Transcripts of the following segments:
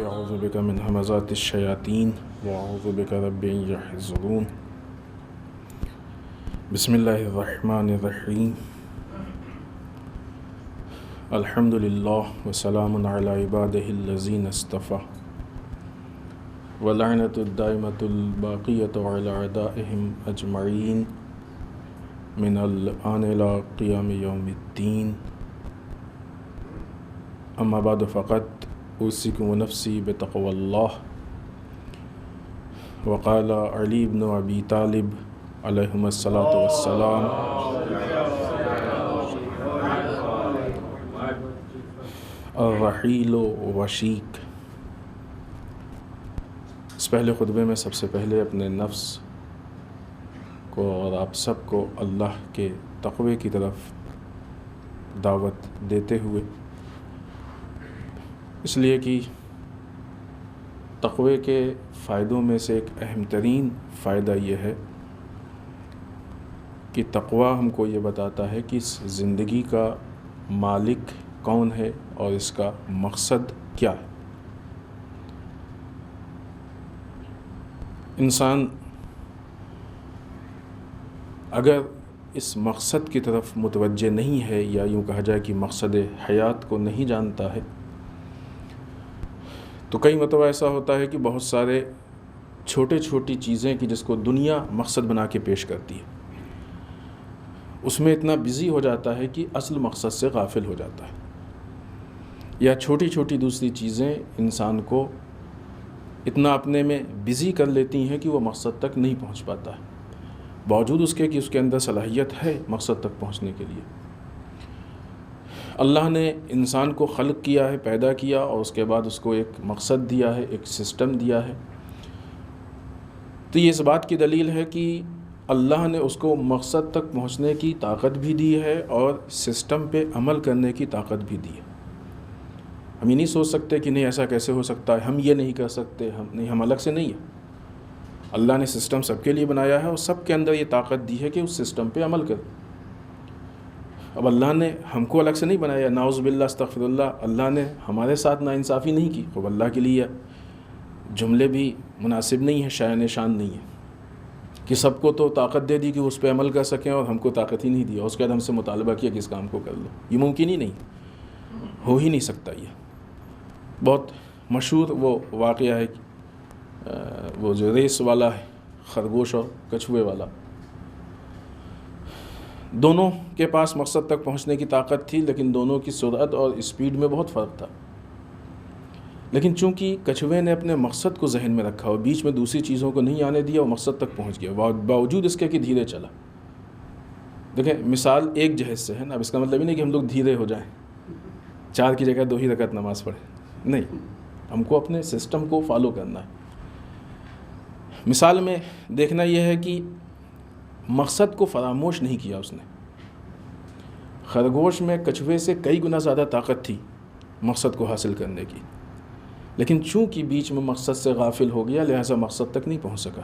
أعوذ بك من همزات الشياطين وأعوذ بك رب أن يحضرون. بسم الله الرحمن الرحيم. الحمد لله وسلام على عباده الذين اصطفى واللعنة الدائمة الباقية على أعدائهم أجمعين من الآن إلى قيام يوم الدين. أما بعد فقد أوصيكم ونفسي بتقوى الله. وقال علي بن أبي طالب عليهما الصلاة والسلام: الرحیل وشیک. اس پہلے خطبے میں سب سے پہلے اپنے نفس کو اور آپ سب کو اللہ کے تقوی کی طرف دعوت دیتے ہوئے، اس لیے کہ تقوی کے فائدوں میں سے ایک اہم ترین فائدہ یہ ہے کہ تقوی ہم کو یہ بتاتا ہے کہ اس زندگی کا مالک کون ہے اور اس کا مقصد کیا ہے. انسان اگر اس مقصد کی طرف متوجہ نہیں ہے، یا یوں کہا جائے کہ مقصد حیات کو نہیں جانتا ہے، تو کئی مرتبہ ایسا ہوتا ہے کہ بہت سارے چھوٹی چیزیں کہ جس کو دنیا مقصد بنا کے پیش کرتی ہے، اس میں اتنا بزی ہو جاتا ہے کہ اصل مقصد سے غافل ہو جاتا ہے. یا چھوٹی دوسری چیزیں انسان کو اتنا اپنے میں بزی کر لیتی ہیں کہ وہ مقصد تک نہیں پہنچ پاتا ہے، باوجود اس کے کہ اس کے اندر صلاحیت ہے مقصد تک پہنچنے کے لیے. اللہ نے انسان کو خلق کیا ہے، پیدا کیا، اور اس کے بعد اس کو ایک مقصد دیا ہے، ایک سسٹم دیا ہے. تو یہ اس بات کی دلیل ہے کہ اللہ نے اس کو مقصد تک پہنچنے کی طاقت بھی دی ہے اور سسٹم پہ عمل کرنے کی طاقت بھی دی ہے. ہم یہ نہیں سوچ سکتے کہ نہیں ایسا کیسے ہو سکتا ہے، ہم یہ نہیں کر سکتے، ہم الگ سے نہیں ہیں. اللہ نے سسٹم سب کے لیے بنایا ہے اور سب کے اندر یہ طاقت دی ہے کہ اس سسٹم پہ عمل کریں. اب اللہ نے ہم کو الگ سے نہیں بنایا، نعوذ باللہ استغفر اللہ، اللہ نے ہمارے ساتھ ناانصافی نہیں کی. خوب اللہ کے لیے جملے بھی مناسب نہیں ہیں، شائن شان نہیں ہے کہ سب کو تو طاقت دے دی کہ اس پہ عمل کر سکیں اور ہم کو طاقت ہی نہیں دی، اور اس کے بعد ہم سے مطالبہ کیا کہ اس کام کو کر لو. یہ ممکن ہی نہیں، ہو ہی نہیں سکتا. یہ بہت مشہور وہ واقعہ ہے، وہ جو ریس والا ہے، خرگوش اور کچھوے والا، دونوں کے پاس مقصد تک پہنچنے کی طاقت تھی، لیکن دونوں کی سرعت اور اسپیڈ میں بہت فرق تھا. لیکن چونکہ کچھوے نے اپنے مقصد کو ذہن میں رکھا اور بیچ میں دوسری چیزوں کو نہیں آنے دیا، وہ مقصد تک پہنچ گیا باوجود اس کے کہ دھیرے چلا. دیکھیں مثال ایک جہیز سے ہے نا. اب اس کا مطلب یہ نہیں کہ ہم لوگ دھیرے ہو جائیں، 4 کی جگہ 2 ہی رکعت نماز پڑھیں، نہیں، ہم کو اپنے سسٹم کو فالو کرنا ہے. مثال میں دیکھنا یہ ہے کہ مقصد کو فراموش نہیں کیا اس نے. خرگوش میں کچھوے سے کئی گنا زیادہ طاقت تھی مقصد کو حاصل کرنے کی، لیکن چونکہ بیچ میں مقصد سے غافل ہو گیا، لہٰذا مقصد تک نہیں پہنچ سکا.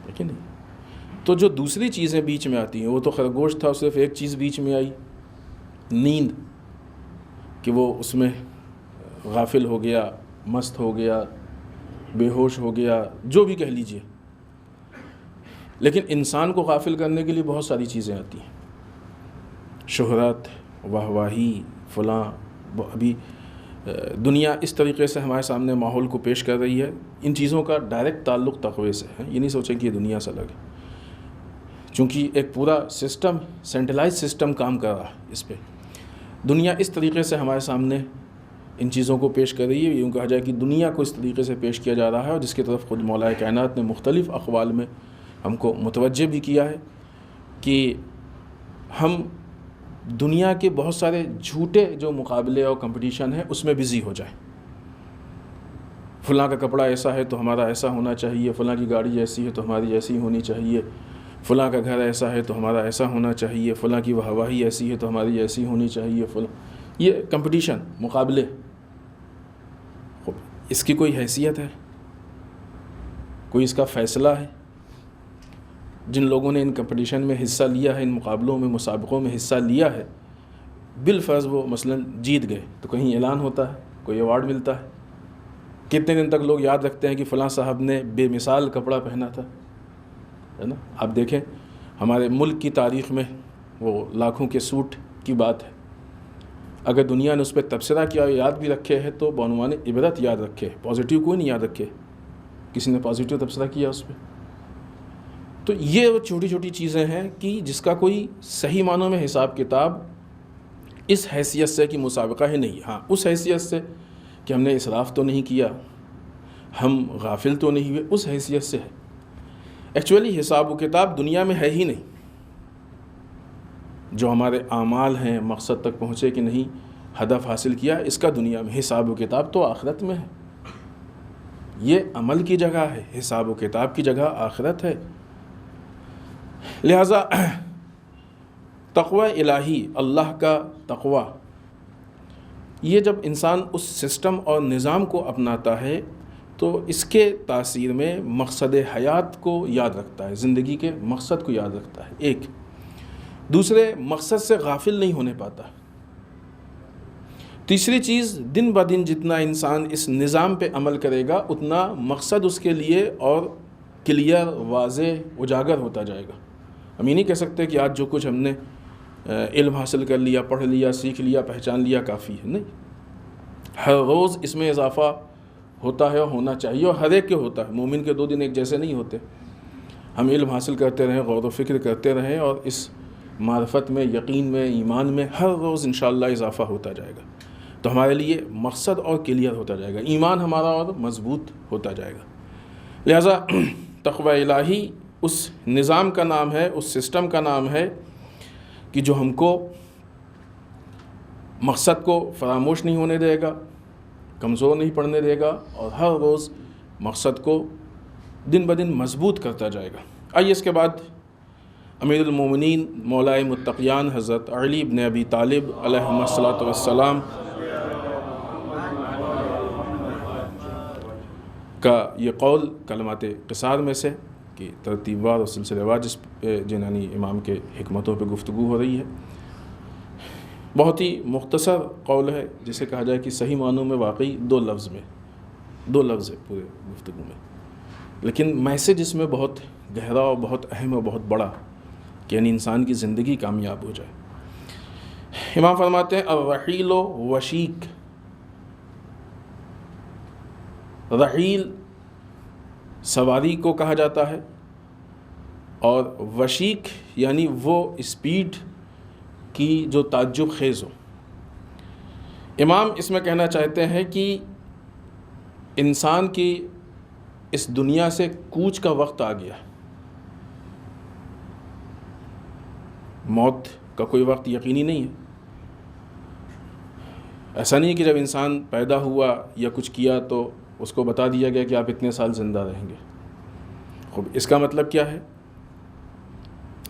لیکن نہیں، تو جو دوسری چیزیں بیچ میں آتی ہیں، وہ تو خرگوش تھا، صرف ایک چیز بیچ میں آئی، نیند، کہ وہ اس میں غافل ہو گیا، مست ہو گیا، بے ہوش ہو گیا، جو بھی کہہ لیجئے. لیکن انسان کو غافل کرنے کے لیے بہت ساری چیزیں آتی ہیں، شہرت، واہواہی، فلاں. ابھی دنیا اس طریقے سے ہمارے سامنے ماحول کو پیش کر رہی ہے، ان چیزوں کا ڈائریکٹ تعلق تقوی سے ہے. یہ نہیں سوچیں کہ یہ دنیا سے الگ ہے، چونکہ ایک پورا سسٹم، سینٹرلائز سسٹم کام کر رہا ہے اس پہ. دنیا اس طریقے سے ہمارے سامنے ان چیزوں کو پیش کر رہی ہے، یوں کہا جائے کہ دنیا کو اس طریقے سے پیش کیا جا رہا ہے، اور جس کی طرف خود مولا کائنات نے مختلف اقوال میں ہم کو متوجہ بھی کیا ہے کہ ہم دنیا کے بہت سارے جھوٹے جو مقابلے اور کمپٹیشن ہیں اس میں بزی ہو جائیں. فلاں کا کپڑا ایسا ہے تو ہمارا ایسا ہونا چاہیے، فلاں کی گاڑی ایسی ہے تو ہماری ایسی ہونی چاہیے، فلاں کا گھر ایسا ہے تو ہمارا ایسا ہونا چاہیے، فلاں کی واہواہی ایسی ہے تو ہماری ایسی ہونی چاہیے، یہ کمپٹیشن، مقابلے، اس کی کوئی حیثیت ہے؟ کوئی اس کا فیصلہ ہے؟ جن لوگوں نے ان کمپٹیشن میں حصہ لیا ہے، ان مقابلوں میں، مسابقوں میں حصہ لیا ہے، بالفرض وہ مثلاً جیت گئے تو کہیں اعلان ہوتا ہے، کوئی ایوارڈ ملتا ہے، کتنے دن تک لوگ یاد رکھتے ہیں کہ فلاں صاحب نے بے مثال کپڑا پہنا تھا، ہے نا؟ آپ دیکھیں ہمارے ملک کی تاریخ میں وہ لاکھوں کے سوٹ کی بات ہے، اگر دنیا نے اس پہ تبصرہ کیا، یاد بھی رکھے ہے تو بعنوان عبرت یاد رکھے، پازیٹیو کوئی نہیں یاد رکھے، کسی نے پازیٹیو تبصرہ کیا اس پہ. تو یہ چھوٹی چھوٹی چیزیں ہیں کہ جس کا کوئی صحیح معنوں میں حساب کتاب اس حیثیت سے کہ مسابقہ ہی نہیں، ہاں اس حیثیت سے کہ ہم نے اسراف تو نہیں کیا، ہم غافل تو نہیں ہوئے، اس حیثیت سے ہے. ایکچولی حساب و کتاب دنیا میں ہے ہی نہیں. جو ہمارے اعمال ہیں، مقصد تک پہنچے کہ نہیں، ہدف حاصل کیا، اس کا دنیا میں حساب و کتاب تو آخرت میں ہے. یہ عمل کی جگہ ہے، حساب و کتاب کی جگہ آخرت ہے. لہذا تقوی الہی، اللہ کا تقوی، یہ جب انسان اس سسٹم اور نظام کو اپناتا ہے تو اس کے تاثیر میں مقصد حیات کو یاد رکھتا ہے، زندگی کے مقصد کو یاد رکھتا ہے. ایک دوسرے مقصد سے غافل نہیں ہونے پاتا. تیسری چیز، دن بہ دن جتنا انسان اس نظام پہ عمل کرے گا اتنا مقصد اس کے لیے اور کلیئر، واضح، اجاگر ہوتا جائے گا. ہم یہ نہیں کہہ سکتے کہ آج جو کچھ ہم نے علم حاصل کر لیا، پڑھ لیا، سیکھ لیا، پہچان لیا کافی ہے. نہیں، ہر روز اس میں اضافہ ہوتا ہے اور ہونا چاہیے، اور ہر ایک کے ہوتا ہے. مومن کے 2 دن ایک جیسے نہیں ہوتے. ہم علم حاصل کرتے رہیں، غور و فکر کرتے رہیں، اور اس معرفت میں، یقین میں، ایمان میں ہر روز انشاءاللہ اضافہ ہوتا جائے گا تو ہمارے لیے مقصد اور کلیئر ہوتا جائے گا، ایمان ہمارا اور مضبوط ہوتا جائے گا. لہذا تقوی الہی اس نظام کا نام ہے، اس سسٹم کا نام ہے کہ جو ہم کو مقصد کو فراموش نہیں ہونے دے گا، کمزور نہیں پڑنے دے گا، اور ہر روز مقصد کو دن بہ دن مضبوط کرتا جائے گا. آئیے اس کے بعد امیر المومنین مولائے متقیان حضرت علی بن ابی طالب علیہ الصلاۃ والسلام کا یہ قول کلمات قصار میں سے کہ ترتیب وار اور سلسلہ وار جس جنانی امام کے حکمتوں پہ گفتگو ہو رہی ہے، بہت ہی مختصر قول ہے، جسے کہا جائے کہ صحیح معنوں میں واقعی 2 لفظ ہے پورے گفتگو میں، لیکن میسج اس میں بہت گہرا اور بہت اہم اور بہت بڑا، کہ یعنی انسان کی زندگی کامیاب ہو جائے. امام فرماتے ہیں الرحیل وشیک. رحیل سواری کو کہا جاتا ہے، اور وشیک یعنی وہ اسپیڈ کی جو تعجب خیز ہو. امام اس میں کہنا چاہتے ہیں کہ انسان کی اس دنیا سے کوچ کا وقت آ گیا. موت کا کوئی وقت یقینی نہیں ہے. ایسا نہیں کہ جب انسان پیدا ہوا یا کچھ کیا تو اس کو بتا دیا گیا کہ آپ اتنے سال زندہ رہیں گے. خوب، اس کا مطلب کیا ہے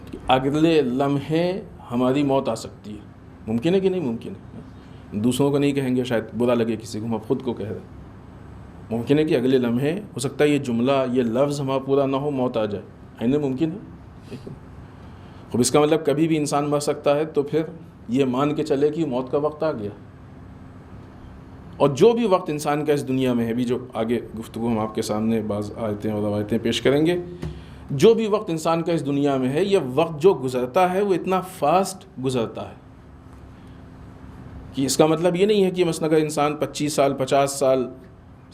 کہ اگلے لمحے ہماری موت آ سکتی ہے. ممکن ہے کہ نہیں ممکن ہے؟ دوسروں کو نہیں کہیں گے، شاید برا لگے کسی کو، ہم خود کو کہہ رہے ہیں. ممکن ہے کہ اگلے لمحے ہو سکتا ہے یہ جملہ، یہ لفظ ہمارا پورا نہ ہو، موت آ جائے. ہے نا؟ ممکن ہے. خوب، اس کا مطلب کبھی بھی انسان مر سکتا ہے، تو پھر یہ مان کے چلے کہ موت کا وقت آ گیا. اور جو بھی وقت انسان کا اس دنیا میں ہے، بھی جو آگے گفتگو ہم آپ کے سامنے بعض آیتیں اور روایتیں پیش کریں گے، جو بھی وقت انسان کا اس دنیا میں ہے، یہ وقت جو گزرتا ہے وہ اتنا فاسٹ گزرتا ہے کہ اس کا مطلب یہ نہیں ہے کہ مثلا اگر انسان 25 سال، 50 سال،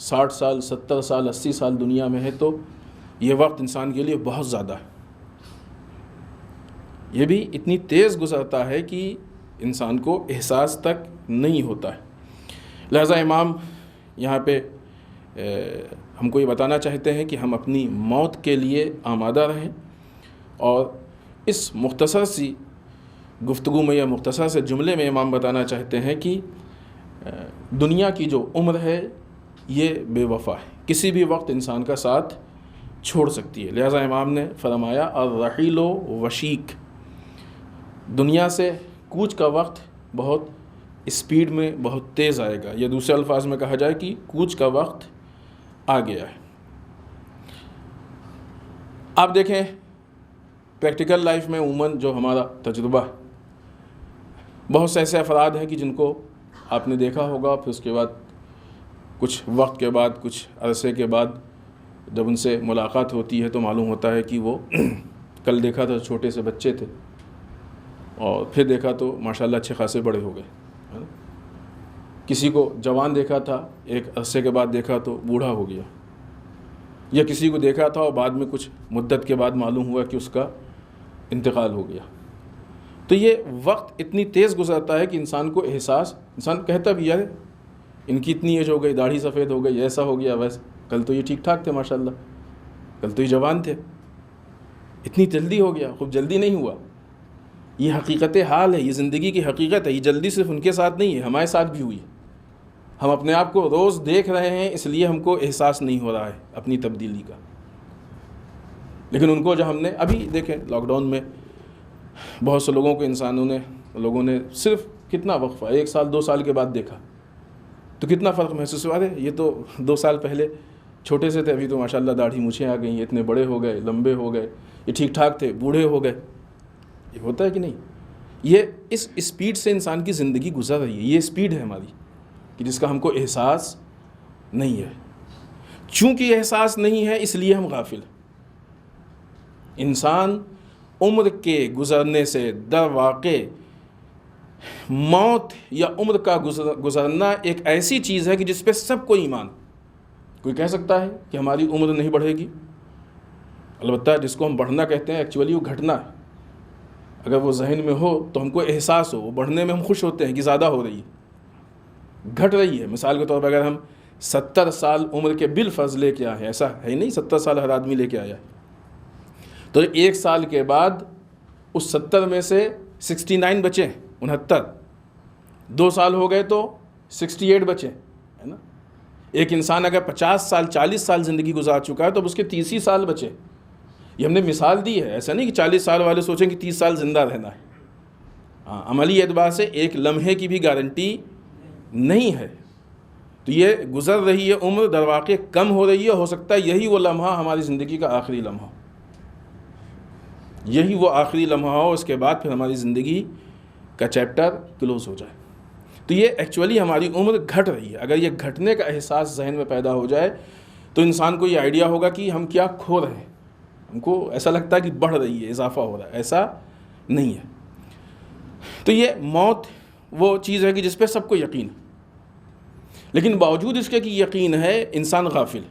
60 سال، 70 سال، 80 سال دنیا میں ہے تو یہ وقت انسان کے لیے بہت زیادہ ہے. یہ بھی اتنی تیز گزرتا ہے کہ انسان کو احساس تک نہیں ہوتا ہے. لہذا امام یہاں پہ ہم کو یہ بتانا چاہتے ہیں کہ ہم اپنی موت کے لیے آمادہ رہیں، اور اس مختصر سی گفتگو میں یا مختصر سے جملے میں امام بتانا چاہتے ہیں کہ دنیا کی جو عمر ہے یہ بے وفا ہے، کسی بھی وقت انسان کا ساتھ چھوڑ سکتی ہے۔ لہٰذا امام نے فرمایا الرحیل وشیک، دنیا سے کوچ کا وقت بہت اسپیڈ میں بہت تیز آئے گا، یا دوسرے الفاظ میں کہا جائے کہ کوچ کا وقت آ گیا ہے۔ آپ دیکھیں پریکٹیکل لائف میں عموماً جو ہمارا تجربہ، بہت سے ایسے افراد ہیں کہ جن کو آپ نے دیکھا ہوگا، پھر اس کے بعد کچھ وقت کے بعد، کچھ عرصے کے بعد جب ان سے ملاقات ہوتی ہے تو معلوم ہوتا ہے کہ وہ کل دیکھا تھا چھوٹے سے بچے تھے، اور پھر دیکھا تو ماشاءاللہ اچھے خاصے بڑے ہو گئے۔ کسی کو جوان دیکھا تھا، ایک عرصے کے بعد دیکھا تو بوڑھا ہو گیا، یا کسی کو دیکھا تھا اور بعد میں کچھ مدت کے بعد معلوم ہوا کہ اس کا انتقال ہو گیا۔ تو یہ وقت اتنی تیز گزرتا ہے کہ انسان کو احساس، انسان کہتا بھی یار ان کی اتنی ایج ہو گئی، داڑھی سفید ہو گئی، ایسا ہو گیا ویسا، کل تو یہ ٹھیک ٹھاک تھے ماشاءاللہ، کل تو یہ جوان تھے، اتنی جلدی ہو گیا۔ خوب جلدی نہیں ہوا، یہ حقیقت حال ہے، یہ زندگی کی حقیقت ہے۔ یہ جلدی صرف ان کے ساتھ نہیں ہے، ہمارے ساتھ بھی ہوئی ہے۔ ہم اپنے آپ کو روز دیکھ رہے ہیں، اس لیے ہم کو احساس نہیں ہو رہا ہے اپنی تبدیلی کا، لیکن ان کو جو ہم نے ابھی دیکھیں لاک ڈاؤن میں بہت سے لوگوں نے صرف کتنا وقفہ 1 سال 2 سال کے بعد دیکھا تو کتنا فرق محسوس ہوا۔ یہ تو 2 سال پہلے چھوٹے سے تھے، ابھی تو ماشاءاللہ داڑھی مونچھیں آ گئی، اتنے بڑے ہو گئے، لمبے ہو گئے، یہ ٹھیک ٹھاک تھے، بوڑھے ہو گئے۔ یہ ہوتا ہے کہ نہیں؟ یہ اس اسپیڈ سے انسان کی زندگی گزر رہی ہے، یہ اسپیڈ ہے ہماری کہ جس کا ہم کو احساس نہیں ہے۔ چونکہ احساس نہیں ہے اس لیے ہم غافل۔ انسان عمر کے گزرنے سے در واقع موت یا عمر کا گزرنا ایک ایسی چیز ہے کہ جس پہ سب کو ایمان۔ کوئی کہہ سکتا ہے کہ ہماری عمر نہیں بڑھے گی؟ البتہ جس کو ہم بڑھنا کہتے ہیں ایکچولی وہ گھٹنا ہے۔ اگر وہ ذہن میں ہو تو ہم کو احساس ہو، وہ بڑھنے میں ہم خوش ہوتے ہیں کہ زیادہ ہو رہی ہے، گھٹ رہی ہے۔ مثال کے طور پر اگر ہم 70 سال عمر کے بالفرض لے کے آئے ہیں، ایسا ہے نہیں 70 سال ہر آدمی لے کے آیا ہے، تو 1 سال کے بعد اس 70 میں سے 69 بچے، 69، 2 سال ہو گئے تو 68 بچے، ہے نا۔ ایک انسان اگر 50 سال 40 سال زندگی گزار چکا ہے تو اب اس کے 30 ہی سال بچے۔ یہ ہم نے مثال دی ہے، ایسا نہیں کہ 40 سال والے سوچیں کہ 30 سال زندہ رہنا ہے۔ ہاں، عملی اعتبار سے ایک لمحے کی بھی گارنٹی نہیں ہے۔ تو یہ گزر رہی ہے عمر، در واقع کم ہو رہی ہے، ہو سکتا ہے یہی وہ لمحہ ہماری زندگی کا آخری لمحہ، یہی وہ آخری لمحہ ہو، اس کے بعد پھر ہماری زندگی کا چیپٹر کلوز ہو جائے۔ تو یہ ایکچولی ہماری عمر گھٹ رہی ہے۔ اگر یہ گھٹنے کا احساس ذہن میں پیدا ہو جائے تو انسان کو یہ آئیڈیا ہوگا کہ ہم کیا کھو رہے ہیں۔ ہم کو ایسا لگتا ہے کہ بڑھ رہی ہے، اضافہ ہو رہا ہے، ایسا نہیں ہے۔ تو یہ موت وہ چیز ہے کہ جس پہ سب کو یقین ہے، لیکن باوجود اس کے کہ یقین ہے انسان غافل۔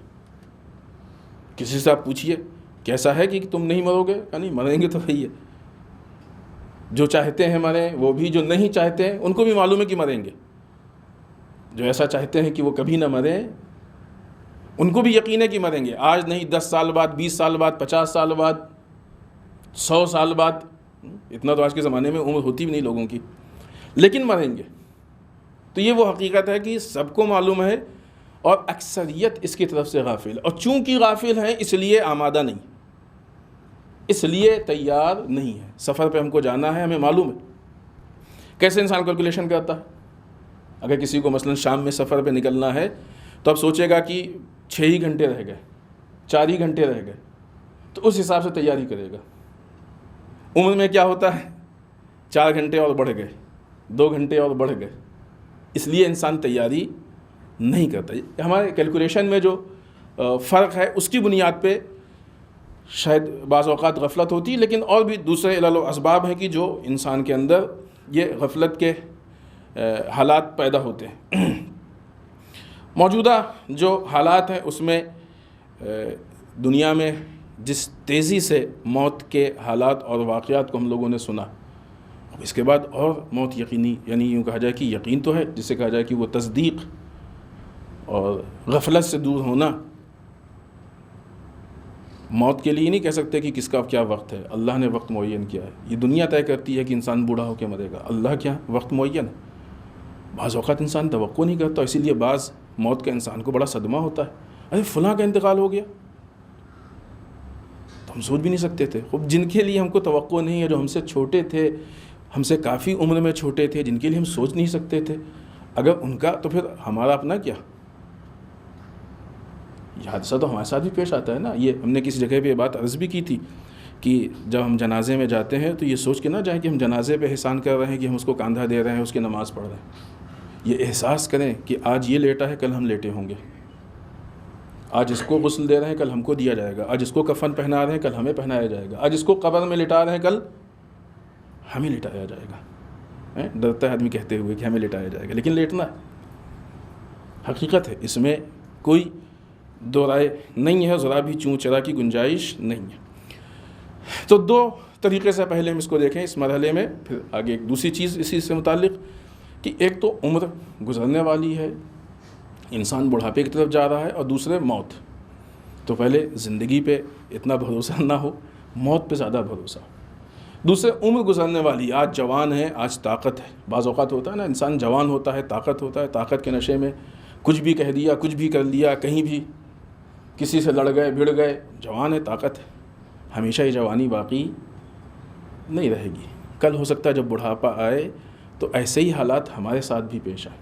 کسی سے آپ پوچھئے کیسا ہے کہ تم نہیں مرو گے؟ کہ نہیں مریں گے تو وہی ہے۔ جو چاہتے ہیں مریں، وہ بھی جو نہیں چاہتے ہیں ان کو بھی معلوم ہے کہ مریں گے۔ جو ایسا چاہتے ہیں کہ وہ کبھی نہ مریں، ان کو بھی یقین ہے کہ مریں گے، آج نہیں 10 سال بعد، 20 سال بعد، 50 سال بعد، 100 سال بعد۔ اتنا تو آج کے زمانے میں عمر ہوتی بھی نہیں لوگوں کی، لیکن مریں گے۔ تو یہ وہ حقیقت ہے کہ سب کو معلوم ہے اور اکثریت اس کی طرف سے غافل، اور چونکہ غافل ہیں اس لیے آمادہ نہیں، اس لیے تیار نہیں ہے۔ سفر پہ ہم کو جانا ہے، ہمیں معلوم ہے۔ کیسے انسان کیلکولیشن کرتا ہے؟ اگر کسی کو مثلا شام میں سفر پہ نکلنا ہے تو اب سوچے گا کہ 6 ہی گھنٹے رہ گئے، 4 ہی گھنٹے رہ گئے، تو اس حساب سے تیاری کرے گا۔ عمر میں کیا ہوتا ہے؟ 4 گھنٹے اور بڑھ گئے، 2 گھنٹے اور بڑھ گئے، اس لیے انسان تیاری نہیں کرتا۔ ہمارے کیلکولیشن میں جو فرق ہے اس کی بنیاد پہ شاید بعض اوقات غفلت ہوتی ہے، لیکن اور بھی دوسرے علل و اسباب ہیں کہ جو انسان کے اندر یہ غفلت کے حالات پیدا ہوتے ہیں۔ موجودہ جو حالات ہیں اس میں دنیا میں جس تیزی سے موت کے حالات اور واقعات کو ہم لوگوں نے سنا، اس کے بعد اور موت یقینی، یعنی یوں کہا جائے کہ یقین تو ہے، جسے کہا جائے کہ وہ تصدیق اور غفلت سے دور ہونا۔ موت کے لیے نہیں کہہ سکتے کہ کس کا کیا وقت ہے، اللہ نے وقت معین کیا ہے۔ یہ دنیا طے کرتی ہے کہ انسان بوڑھا ہو کے مرے گا، اللہ کیا وقت معین ہے۔ بعض اوقات انسان توقع نہیں کرتا، اسی لیے بعض موت کا انسان کو بڑا صدمہ ہوتا ہے، ارے فلاں کا انتقال ہو گیا، تو ہم سوچ بھی نہیں سکتے تھے. خب جن کے لیے ہم کو توقع نہیں ہے، جو ہم سے چھوٹے تھے، ہم سے کافی عمر میں چھوٹے تھے، جن کے لیے ہم سوچ نہیں سکتے تھے، اگر ان کا تو پھر ہمارا اپنا کیا. یہ حادثہ تو ہمارے ساتھ بھی پیش آتا ہے نا. یہ ہم نے کسی جگہ پہ یہ بات عرض بھی کی تھی کہ جب ہم جنازے میں جاتے ہیں تو یہ سوچ کے نہ جائیں کہ ہم جنازے پہ احسان کر رہے ہیں، کہ ہم اس کو کاندھا دے رہے ہیں، اس کی نماز پڑھ رہے ہیں. یہ احساس کریں کہ آج یہ لیٹا ہے، کل ہم لیٹے ہوں گے. آج اس کو غسل دے رہے ہیں، کل ہم کو دیا جائے گا. آج اس کو کفن پہنا رہے ہیں، کل ہمیں پہنایا جائے گا. آج اس کو قبر میں لٹا رہے ہیں، کل ہمیں لٹایا جائے گا. ڈرتا ہے آدمی کہتے ہوئے کہ ہمیں لٹایا جائے گا، لیکن لیٹنا ہے، حقیقت ہے، اس میں کوئی دو رائے نہیں ہے، ذرا بھی چوں چرا کی گنجائش نہیں ہے. تو دو طریقے سے پہلے ہم اس کو دیکھیں اس مرحلے میں. پھر آگے ایک دوسری چیز اسی سے متعلق کہ ایک تو عمر گزرنے والی ہے، انسان بڑھاپے کی طرف جا رہا ہے، اور دوسرے موت. تو پہلے زندگی پہ اتنا بھروسہ نہ ہو، موت پہ زیادہ بھروسہ ہو. دوسرے عمر گزرنے والی، آج جوان ہے، آج طاقت ہے. بعض اوقات ہوتا ہے نا، انسان جوان ہوتا ہے، طاقت ہوتا ہے، طاقت کے نشے میں کچھ بھی کہہ دیا، کچھ بھی کر لیا، کہیں بھی کسی سے لڑ گئے، بھڑ گئے. جوان ہے، طاقت ہے، ہمیشہ یہ جوانی باقی نہیں رہے گی. کل ہو سکتا ہے جب بڑھاپا آئے تو ایسے ہی حالات ہمارے ساتھ بھی پیش آئیں.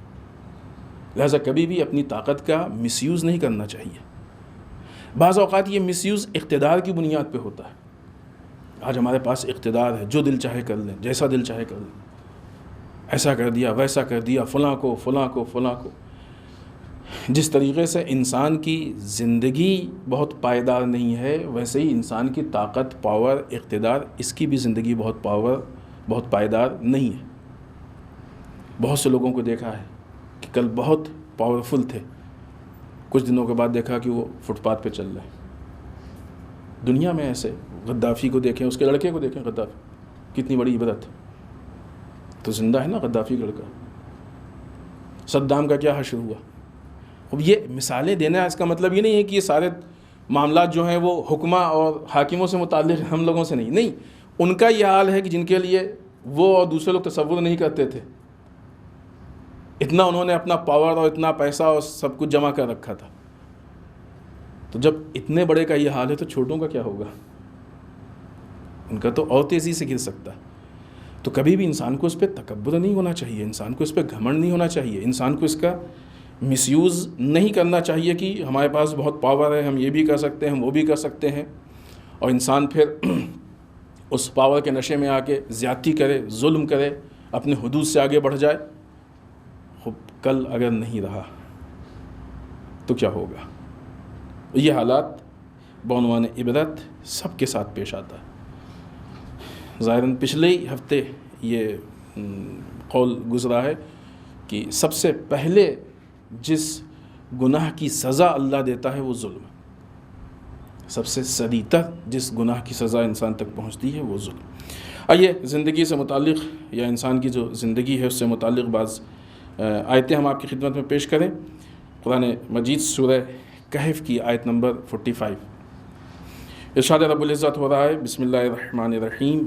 لہٰذا کبھی بھی اپنی طاقت کا مس یوز نہیں کرنا چاہیے. بعض اوقات یہ مس یوز اقتدار کی بنیاد پہ ہوتا ہے. آج ہمارے پاس اقتدار ہے، جو دل چاہے کر لیں، جیسا دل چاہے کر لیں، ایسا کر دیا، ویسا کر دیا، فلاں کو فلاں کو فلاں کو. جس طریقے سے انسان کی زندگی بہت پائیدار نہیں ہے، ویسے ہی انسان کی طاقت، پاور، اقتدار، اس کی بھی زندگی بہت پائیدار نہیں ہے. بہت سے لوگوں کو دیکھا ہے کہ کل بہت پاورفل تھے، کچھ دنوں کے بعد دیکھا کہ وہ فٹ پاتھ پہ چل رہے ہیں. دنیا میں ایسے غدافی کو دیکھیں، اس کے لڑکے کو دیکھیں، غدافی کتنی بڑی عبرت، تو زندہ ہے نا غدافی کا لڑکا. صدام کا کیا حشر ہوا. اب یہ مثالیں دینا، اس کا مطلب یہ نہیں ہے کہ یہ سارے معاملات جو ہیں وہ حکمہ اور حاکموں سے متعلق، ہم لوگوں سے نہیں. ان کا یہ حال ہے کہ جن کے لیے وہ اور دوسرے لوگ تصور نہیں کرتے تھے. اتنا انہوں نے اپنا پاور اور اتنا پیسہ اور سب کچھ جمع کر رکھا تھا. تو جب اتنے بڑے کا یہ حال ہے تو چھوٹوں کا کیا ہوگا. ان کا تو اور تیزی سے گر سکتا ہے. تو کبھی بھی انسان کو اس پہ تکبر نہیں ہونا چاہیے، انسان کو اس پہ گھمنڈ نہیں ہونا چاہیے، انسان کو اس کا مس یوز نہیں کرنا چاہیے کہ ہمارے پاس بہت پاور ہے، ہم یہ بھی کر سکتے ہیں، ہم وہ بھی کر سکتے ہیں، اور انسان پھر اس پاور کے نشے میں آ کے زیادتی کرے، ظلم کرے، اپنے حدود سے آگے بڑھ جائے. کل اگر نہیں رہا تو کیا ہوگا. یہ حالات بعنوان عبرت سب کے ساتھ پیش آتا ہے. ظاہراً پچھلے ہی ہفتے یہ قول گزرا ہے کہ سب سے پہلے جس گناہ کی سزا اللہ دیتا ہے وہ ظلم ہے. سب سے سریع جس گناہ کی سزا انسان تک پہنچتی ہے وہ ظلم. آئیے زندگی سے متعلق یا انسان کی جو زندگی ہے اس سے متعلق بعض آیتیں ہم آپ کی خدمت میں پیش کریں. قرآن مجید سورہ کہف کی آیت نمبر 45. ارشاد رب العزت ہو رہا ہے، بسم اللہ الرحمن الرحیم،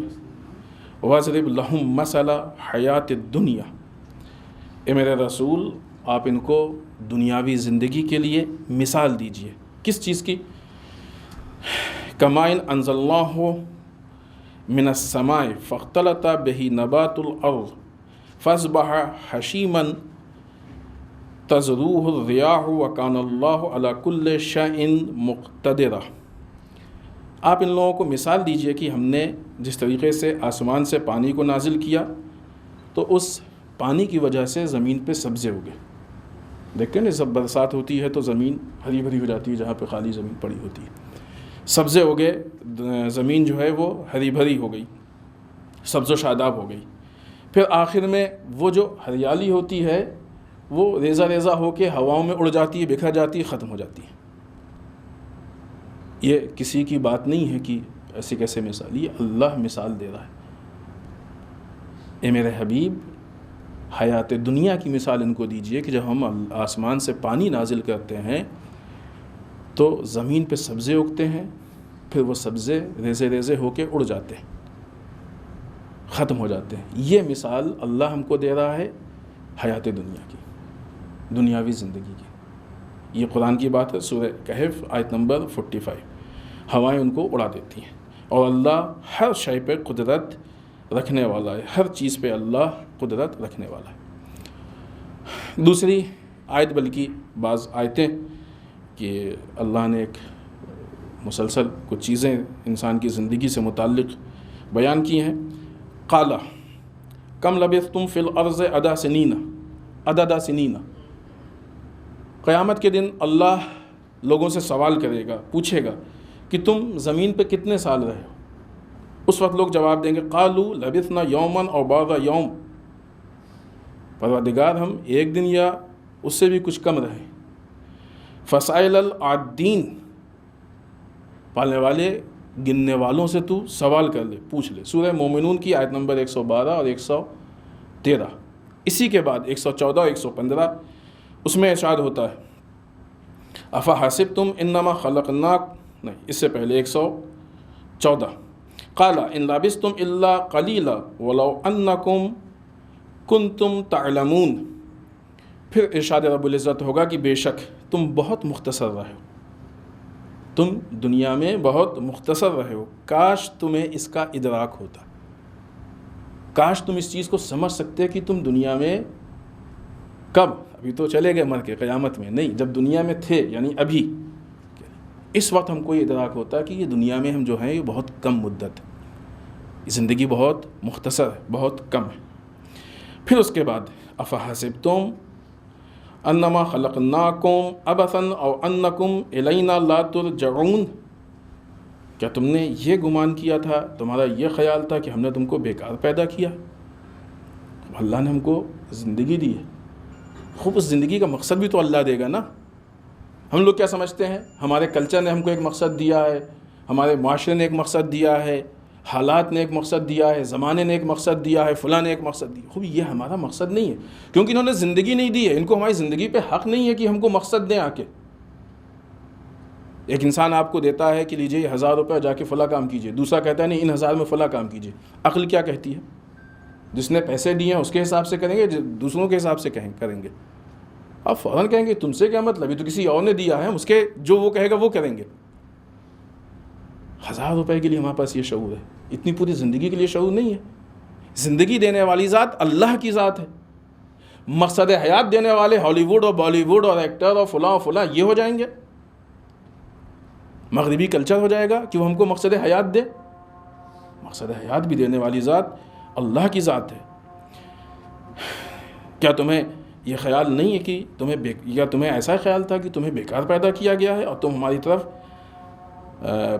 وَاضْرِبْ لَهُمْ مَثَلَ حَیَاتِ الدُّنْیَا. اے میرے رسول، آپ ان کو دنیاوی زندگی کے لیے مثال دیجئے. کس چیز کی؟ کَمَاءٍ أَنزَلْنَاهُ مِنَ السَّمَاءِ فَاخْتَلَطَ بِهِ نَبَاتُ الْأَرْضِ فَأَصْبَحَ حَشِيمًا تَذْرُوهُ الرِّيَاحُ وَكَانَ اللَّهُ عَلَى كُلِّ شَيْءٍ مُقْتَدِرًا. آپ ان لوگوں کو مثال دیجئے کہ ہم نے جس طریقے سے آسمان سے پانی کو نازل کیا تو اس پانی کی وجہ سے زمین پہ سبزے اگے. دیکھتے ہیں نا، جب برسات ہوتی ہے تو زمین ہری بھری ہو جاتی ہے، جہاں پہ خالی زمین پڑی ہوتی ہے سبزے اگے، زمین جو ہے وہ ہری بھری ہو گئی، سبز و شاداب ہو گئی. پھر آخر میں وہ جو ہریالی ہوتی ہے وہ ریزہ ریزہ ہو کے ہواؤں میں اڑ جاتی ہے، بکھر جاتی ہے، ختم ہو جاتی ہے. یہ کسی کی بات نہیں ہے کہ ایسے کیسے مثال، یہ اللہ مثال دے رہا ہے. اے میرے حبیب، حیات دنیا کی مثال ان کو دیجئے کہ جب ہم آسمان سے پانی نازل کرتے ہیں تو زمین پہ سبزے اگتے ہیں، پھر وہ سبزے ریزے ریزے ہو کے اڑ جاتے ہیں، ختم ہو جاتے ہیں. یہ مثال اللہ ہم کو دے رہا ہے حیات دنیا کی، دنیاوی زندگی کی. یہ قرآن کی بات ہے، سورہ کہف آیت نمبر 45۔ ہوائیں ان کو اڑا دیتی ہیں، اور اللہ ہر شے پہ قدرت رکھنے والا ہے، ہر چیز پہ اللہ قدرت رکھنے والا ہے۔ دوسری آیت، بلکہ بعض آیتیں کہ اللہ نے ایک مسلسل کچھ چیزیں انسان کی زندگی سے متعلق بیان کی ہیں۔ قال کم لبثتم فی الارض عدد سنین، قیامت کے دن اللہ لوگوں سے سوال کرے گا، پوچھے گا کہ تم زمین پہ کتنے سال رہے ہو؟ اس وقت لوگ جواب دیں گے قالوا لبثنا یوما او بعض یوم، پروردگار ہم ایک دن یا اس سے بھی کچھ کم رہے۔ فسائل العادین، پالنے والے گننے والوں سے تو سوال کر لے، پوچھ لے۔ سورہ مومنون کی آیت نمبر 112 اور 113۔ اسی کے بعد 114 اور 115 اس میں ارشاد ہوتا ہے افحسبتم انما خلقناکم، نہیں اس سے پہلے 114، قال ان لبثتم الا قلیلا ولو انکم کنتم تعلمون، پھر ارشاد رب العزت ہوگا کہ بے شک تم بہت مختصر رہے ہو، تم دنیا میں بہت مختصر رہے ہو، کاش تمہیں اس کا ادراک ہوتا، کاش تم اس چیز کو سمجھ سکتے کہ تم دنیا میں کب، ابھی تو چلے گئے مر کے قیامت میں نہیں، جب دنیا میں تھے یعنی ابھی، اس وقت ہم کو یہ ادراک ہوتا کہ یہ دنیا میں ہم جو ہیں یہ بہت کم مدت ہے، زندگی بہت مختصر ہے، بہت کم ہے۔ پھر اس کے بعد افحسبتم انما خلقناکم عبثا او انکم الینا لا ترجعون، کیا تم نے یہ گمان کیا تھا، تمہارا یہ خیال تھا کہ ہم نے تم کو بیکار پیدا کیا؟ اللہ نے ہم کو زندگی دی ہے، خوب اس زندگی کا مقصد بھی تو اللہ دے گا نا۔ ہم لوگ کیا سمجھتے ہیں، ہمارے کلچر نے ہم کو ایک مقصد دیا ہے، ہمارے معاشرے نے ایک مقصد دیا ہے، حالات نے ایک مقصد دیا ہے، زمانے نے ایک مقصد دیا ہے، فلاں نے ایک مقصد دیا۔ خوب یہ ہمارا مقصد نہیں ہے، کیونکہ انہوں نے زندگی نہیں دی ہے، ان کو ہماری زندگی پہ حق نہیں ہے کہ ہم کو مقصد دیں آ کے۔ ایک انسان آپ کو دیتا ہے کہ لیجئے 1000 روپے جا کے فلاں کام کیجئے، دوسرا کہتا ہے نہیں ان 1000 میں فلاں کام کیجئے۔ عقل کیا کہتی ہے؟ جس نے پیسے دیے ہیں اس کے حساب سے کریں گے، دوسروں کے حساب سے کریں گے؟ آپ فوراً کہیں گے تم سے کیا مطلب، یہ تو کسی اور نے دیا ہے، اس کے جو وہ کہے گا وہ کریں گے۔ 1000 روپے کے لیے ہمارے پاس یہ شعور ہے، اتنی پوری زندگی کے لیے شعور نہیں ہے۔ زندگی دینے والی ذات اللہ کی ذات ہے، مقصد حیات دینے والے ہالی ووڈ اور بالی ووڈ اور ایکٹر اور فلاں یہ ہو جائیں گے، مغربی کلچر ہو جائے گا کہ وہ ہم کو مقصد حیات دے۔ مقصد حیات بھی دینے والی ذات اللہ کی ذات ہے۔ کیا تمہیں یہ خیال نہیں ہے کہ تمہیں ایسا خیال تھا کہ تمہیں بیکار پیدا کیا گیا ہے اور تم ہماری طرف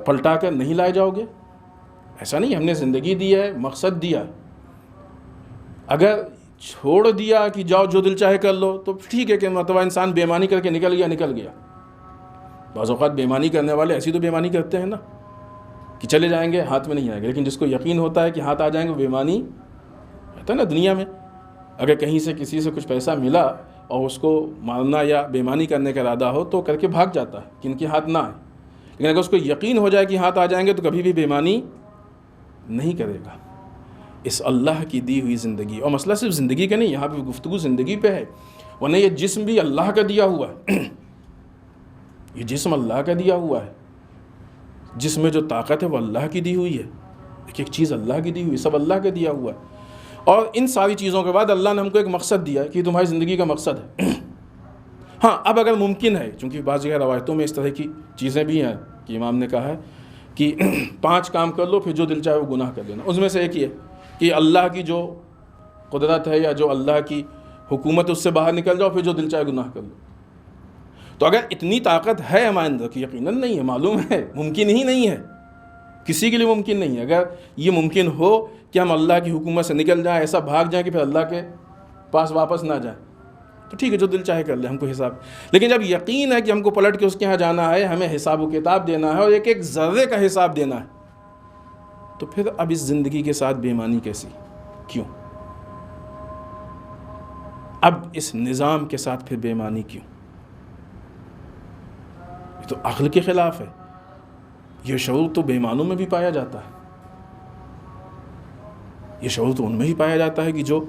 پلٹا کر نہیں لائے جاؤ گے؟ ایسا نہیں، ہم نے زندگی دی ہے، مقصد دیا ہے۔ اگر چھوڑ دیا کہ جاؤ جو دل چاہے کر لو تو ٹھیک ہے کہ مرتبہ انسان بے ایمانی کر کے نکل گیا۔ بعض اوقات بے ایمانی کرنے والے ایسی تو بے ایمانی کرتے ہیں نا کہ چلے جائیں گے، ہاتھ میں نہیں آئیں گے، لیکن جس کو یقین ہوتا ہے کہ ہاتھ آ جائیں گے، بے ایمانی ہوتا ہے نا دنیا میں۔ اگر کہیں سے کسی سے کچھ پیسہ ملا اور اس کو مارنا یا بے ایمانی کرنے کا ارادہ ہو تو کر کے بھاگ جاتا ہے کہ ان کے ہاتھ نہ آئے، لیکن اگر اس کو یقین ہو جائے کہ ہاتھ آ جائیں گے تو کبھی بھی بے ایمانی نہیں کرے گا۔ اس اللہ کی دی ہوئی زندگی، اور مسئلہ صرف زندگی کا نہیں، یہاں پہ گفتگو زندگی پہ ہے، ورنہ یہ جسم بھی اللہ کا دیا ہوا ہے، یہ جسم اللہ کا دیا ہوا ہے، جسم میں جو طاقت ہے وہ اللہ کی دی ہوئی ہے، ایک چیز اللہ کی دی ہوئی، سب اللہ کا دیا ہوا ہے۔ اور ان ساری چیزوں کے بعد اللہ نے ہم کو ایک مقصد دیا ہے کہ تمہاری زندگی کا مقصد ہے۔ ہاں اب اگر ممکن ہے، چونکہ بعض جگہ روایتوں میں اس طرح کی چیزیں بھی ہیں کہ امام نے کہا ہے کہ 5 کام کر لو پھر جو دل چاہے وہ گناہ کر لینا، اس میں سے ایک یہ کہ اللہ کی جو قدرت ہے یا جو اللہ کی حکومت اس سے باہر نکل جاؤ، پھر جو دل چاہے گناہ کر لو۔ تو اگر اتنی طاقت ہے ہمارے اندر کہ یقیناً نہیں ہے، معلوم ہے ممکن ہی نہیں ہے، کسی کے لیے ممکن نہیں ہے۔ اگر یہ ممکن ہو کہ ہم اللہ کی حکومت سے نکل جائیں، ایسا بھاگ جائیں کہ پھر اللہ کے پاس واپس نہ جائیں، تو ٹھیک ہے جو دل چاہے کر لے، ہم کو حساب۔ لیکن جب یقین ہے کہ ہم کو پلٹ کے اس کے یہاں جانا ہے، ہمیں حساب و کتاب دینا ہے اور ایک ایک ذرے کا حساب دینا ہے، تو پھر اب اس زندگی کے ساتھ بے ایمانی کیسی؟ کیوں؟ اب اس نظام کے ساتھ پھر بے ایمانی کیوں؟ یہ تو عقل کے خلاف ہے۔ یہ شعور تو بے ایمانوں میں بھی پایا جاتا ہے، یہ شعور تو ان میں ہی پایا جاتا ہے کہ جو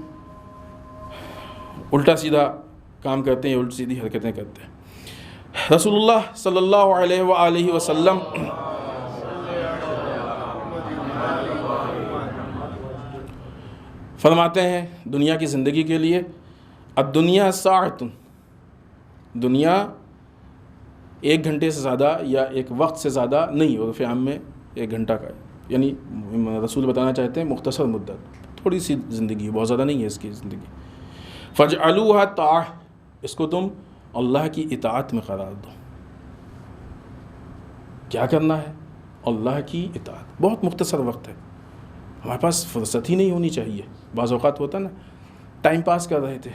الٹا سیدھا کام کرتے ہیں، الٹی سیدھی حرکتیں کرتے ہیں۔ رسول اللہ صلی اللہ علیہ وآلہ وسلم فرماتے ہیں دنیا کی زندگی کے لیے الدنیا ساعۃ، دنیا ایک گھنٹے سے زیادہ یا ایک وقت سے زیادہ نہیں، عرف عام میں ایک گھنٹہ کا ہے، یعنی رسول بتانا چاہتے ہیں مختصر مدت، تھوڑی سی زندگی، بہت زیادہ نہیں ہے اس کی زندگی۔ فَاجْعَلُوهَا طَاعَةً، اس کو تم اللہ کی اطاعت میں قرار دو۔ کیا کرنا ہے؟ اللہ کی اطاعت۔ بہت مختصر وقت ہے، ہمارے پاس فرصت ہی نہیں ہونی چاہیے۔ بعض اوقات ہوتا نا ٹائم پاس کر رہے تھے،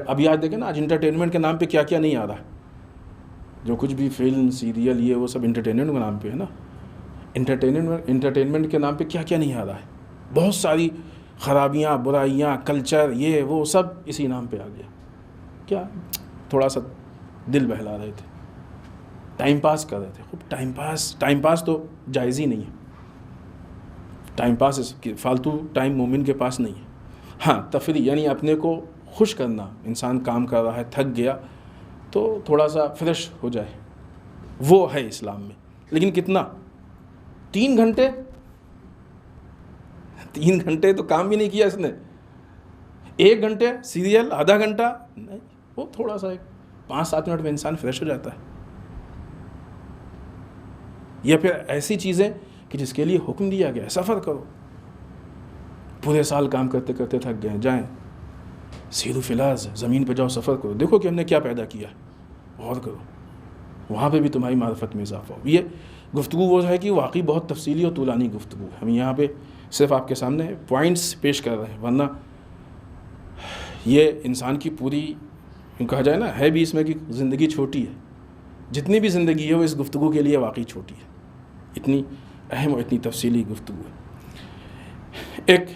ابھی آج دیکھیں نا، آج انٹرٹینمنٹ کے نام پہ کیا کیا نہیں آ رہا، جو کچھ بھی فلم سیریل یہ وہ سب انٹرٹینمنٹ کے نام پہ ہے نا، انٹرٹینمنٹ کے نام پہ کیا کیا نہیں آ رہا ہے، بہت ساری خرابیاں، برائیاں، کلچر، یہ وہ سب اسی نام پہ آ گیا۔ کیا تھوڑا سا دل بہلا رہے تھے، ٹائم پاس کر رہے تھے۔ خوب ٹائم پاس تو جائز ہی نہیں ہے، ٹائم پاس فالتو ٹائم مومن کے پاس نہیں ہے۔ ہاں تفریح، یعنی اپنے کو خوش کرنا، انسان کام کر رہا ہے تھک گیا تو تھوڑا سا فریش ہو جائے، وہ ہے اسلام میں۔ لیکن کتنا؟ 3 گھنٹے، 3 گھنٹے تو کام بھی نہیں کیا اس نے، 1 گھنٹے سیریل، آدھا گھنٹہ نہیں، وہ تھوڑا سا 5-7 منٹ میں انسان فریش ہو جاتا ہے۔ یا پھر ایسی چیزیں کہ جس کے لیے حکم دیا گیا ہے، سفر کرو، پورے سال کام کرتے کرتے تھک گئے، جائیں سیرو فلاز، زمین پہ جاؤ، سفر کرو، دیکھو کہ ہم نے کیا پیدا کیا، غور کرو، وہاں پہ بھی تمہاری معرفت میں اضافہ ہو۔ یہ گفتگو وہ ہے کہ واقعی بہت تفصیلی اور طولانی گفتگو ہے، ہم یہاں پہ صرف آپ کے سامنے پوائنٹس پیش کر رہے ہیں، ورنہ یہ انسان کی پوری کہا جائے نا ہے بھی اس میں کہ زندگی چھوٹی ہے، جتنی بھی زندگی ہے وہ اس گفتگو کے لیے واقعی چھوٹی ہے، اتنی اہم اور اتنی تفصیلی گفتگو ہے۔ ایک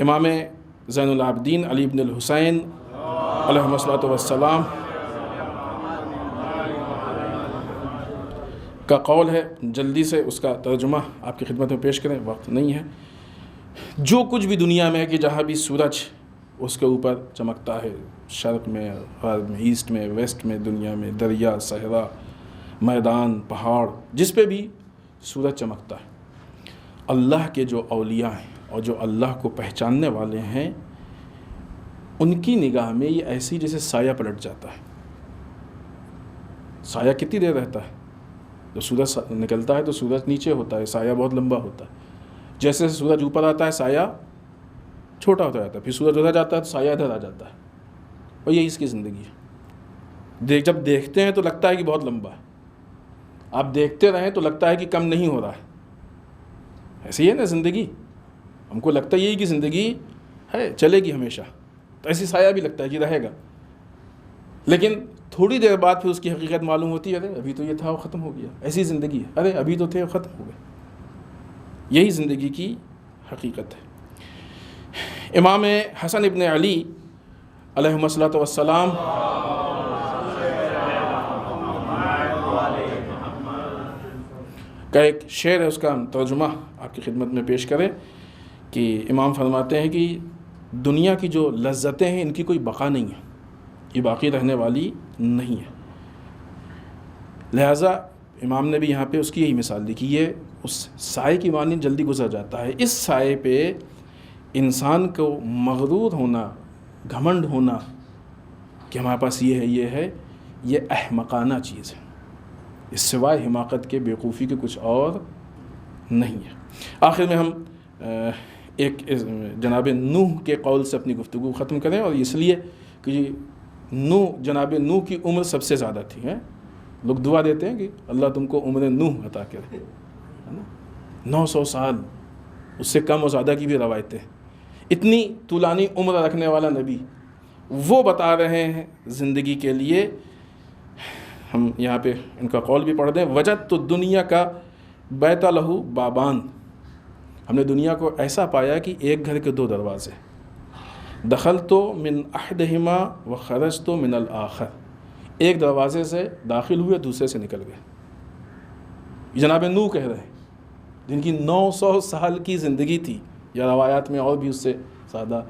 امام زین العابدین علی بن الحسین علیہ الصلوۃ والسلام کا قول ہے، جلدی سے اس کا ترجمہ آپ کی خدمت میں پیش کریں، وقت نہیں ہے۔ جو کچھ بھی دنیا میں ہے کہ جہاں بھی سورج اس کے اوپر چمکتا ہے، شرق میں، غرب میں، ایسٹ میں، ویسٹ میں، دنیا میں، دریا، صحرا، میدان، پہاڑ، جس پہ بھی سورج چمکتا ہے، اللہ کے جو اولیاء ہیں اور جو اللہ کو پہچاننے والے ہیں، ان کی نگاہ میں یہ ایسی جیسے سایہ پلٹ جاتا ہے۔ سایہ کتنی دیر رہتا ہے؟ جب سورج نکلتا ہے تو سورج نیچے ہوتا ہے، سایہ بہت لمبا ہوتا ہے، جیسے سورج اوپر آتا ہے سایہ چھوٹا ہوتا جاتا ہے، پھر سورج ادھر جاتا ہے تو سایہ ادھر آ جاتا ہے، اور یہی اس کی زندگی ہے۔ جب دیکھتے ہیں تو لگتا ہے کہ بہت لمبا ہے، آپ دیکھتے رہیں تو لگتا ہے کہ کم نہیں ہو رہا ہے۔ ایسی ہی ہے نا زندگی، ہم کو لگتا ہے یہی کہ زندگی ہے، چلے گی ہمیشہ، تو ایسی سایہ بھی لگتا ہے کہ رہے گا، لیکن تھوڑی دیر بعد پھر اس کی حقیقت معلوم ہوتی ہے، ارے ابھی تو یہ تھا وہ ختم ہو گیا، ایسی زندگی ہے، ارے ابھی تو تھے وہ ختم ہو گئے۔ یہی زندگی کی حقیقت ہے۔ امام حسن ابن علی علیہ الصلوۃ والسلام کا ایک شعر ہے، اس کا ترجمہ آپ کی خدمت میں پیش کریں کہ امام فرماتے ہیں کہ دنیا کی جو لذتیں ہیں ان کی کوئی بقا نہیں ہے، یہ باقی رہنے والی نہیں ہے۔ لہٰذا امام نے بھی یہاں پہ اس کی یہی مثال دی کہ یہ اس سائے کی مانند جلدی گزر جاتا ہے۔ اس سائے پہ انسان کو مغرور ہونا، گھمنڈ ہونا کہ ہمارے پاس یہ ہے، یہ احمقانہ چیز ہے، اس سوائے حماقت کے، بیوقوفی کے کچھ اور نہیں ہے۔ آخر میں ہم ایک جناب نوح کے قول سے اپنی گفتگو ختم کریں، اور اس لیے کہ جناب نوح کی عمر سب سے زیادہ تھی، لوگ دعا دیتے ہیں کہ اللہ تم کو عمر نوح عطا کرے، 900 سال، اس سے کم و زیادہ کی بھی روایتیں، اتنی طولانی عمر رکھنے والا نبی، وہ بتا رہے ہیں زندگی کے لیے۔ ہم یہاں پہ ان کا قول بھی پڑھ دیں، وجدت الدنیا کا بیت لہو بابان، ہم نے دنیا کو ایسا پایا کہ ایک گھر کے 2 دروازے، دخلت من احدہما وخرجت من الآخر، ایک دروازے سے داخل ہوئے دوسرے سے نکل گئے۔ جناب نوح کہہ رہے ہیں جن کی 900 سال کی زندگی تھی، یا روایات میں اور بھی اس سے زیادہ،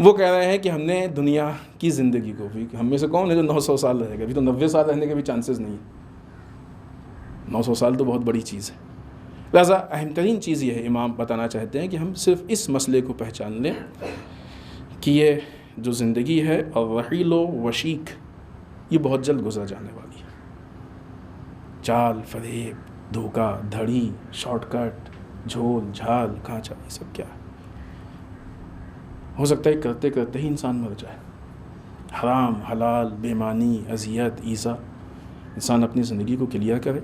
وہ کہہ رہے ہیں کہ ہم نے دنیا کی زندگی کو بھی، ہم میں سے کون ہے جو 900 سال رہے گا؟ ابھی تو 90 سال رہنے کے بھی چانسز نہیں ہیں، 900 سال تو بہت بڑی چیز ہے۔ لہٰذا اہم ترین چیز یہ ہے، امام بتانا چاہتے ہیں کہ ہم صرف اس مسئلے کو پہچان لیں کہ یہ جو زندگی ہے اور رحیل و وشیک، یہ بہت جلد گزر جانے والی ہے۔ چال، فریب، دھوکہ، دھڑی، شارٹ کٹ، جھول جھال، کھانچا، یہ سب کیا ہے؟ ہو سکتا ہے کرتے کرتے ہی انسان مر جائے۔ حرام، حلال، بےمانی، اذیت، ایذا، انسان اپنی زندگی کو کلیئر کرے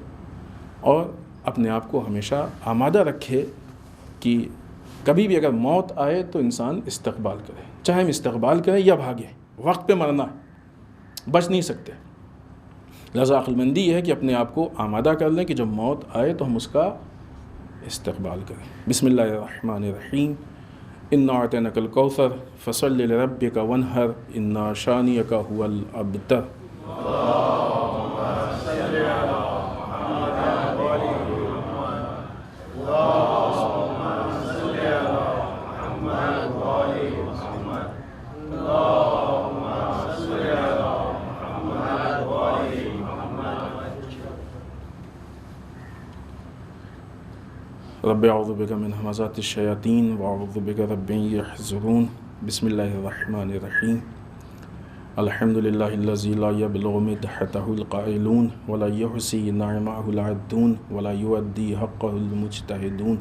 اور اپنے آپ کو ہمیشہ آمادہ رکھے کہ کبھی بھی اگر موت آئے تو انسان استقبال کرے، چاہے ہم استقبال کریں یا بھاگیں، وقت پہ مرنا ہے، بچ نہیں سکتے۔ لہذا عقل مندی یہ ہے کہ اپنے آپ کو آمادہ کر لیں کہ جب موت آئے تو ہم اس کا استقبال کریں۔ بسم اللہ الرحمن الرحیم، انا اعطیناک الکوثر فصل لربک وانحر ان شانئک هو الابتر۔ رب اعوذ بک من همزات الشیاطین واعوذ بک رب ان یحضرون۔ بسم اللہ الرحمن الرحیم، الحمد للہ الذی لا یبلغ مدحتہ القائلون ولا یحصی نعمہ العدون ولا یؤدی حقہ المجتہدون۔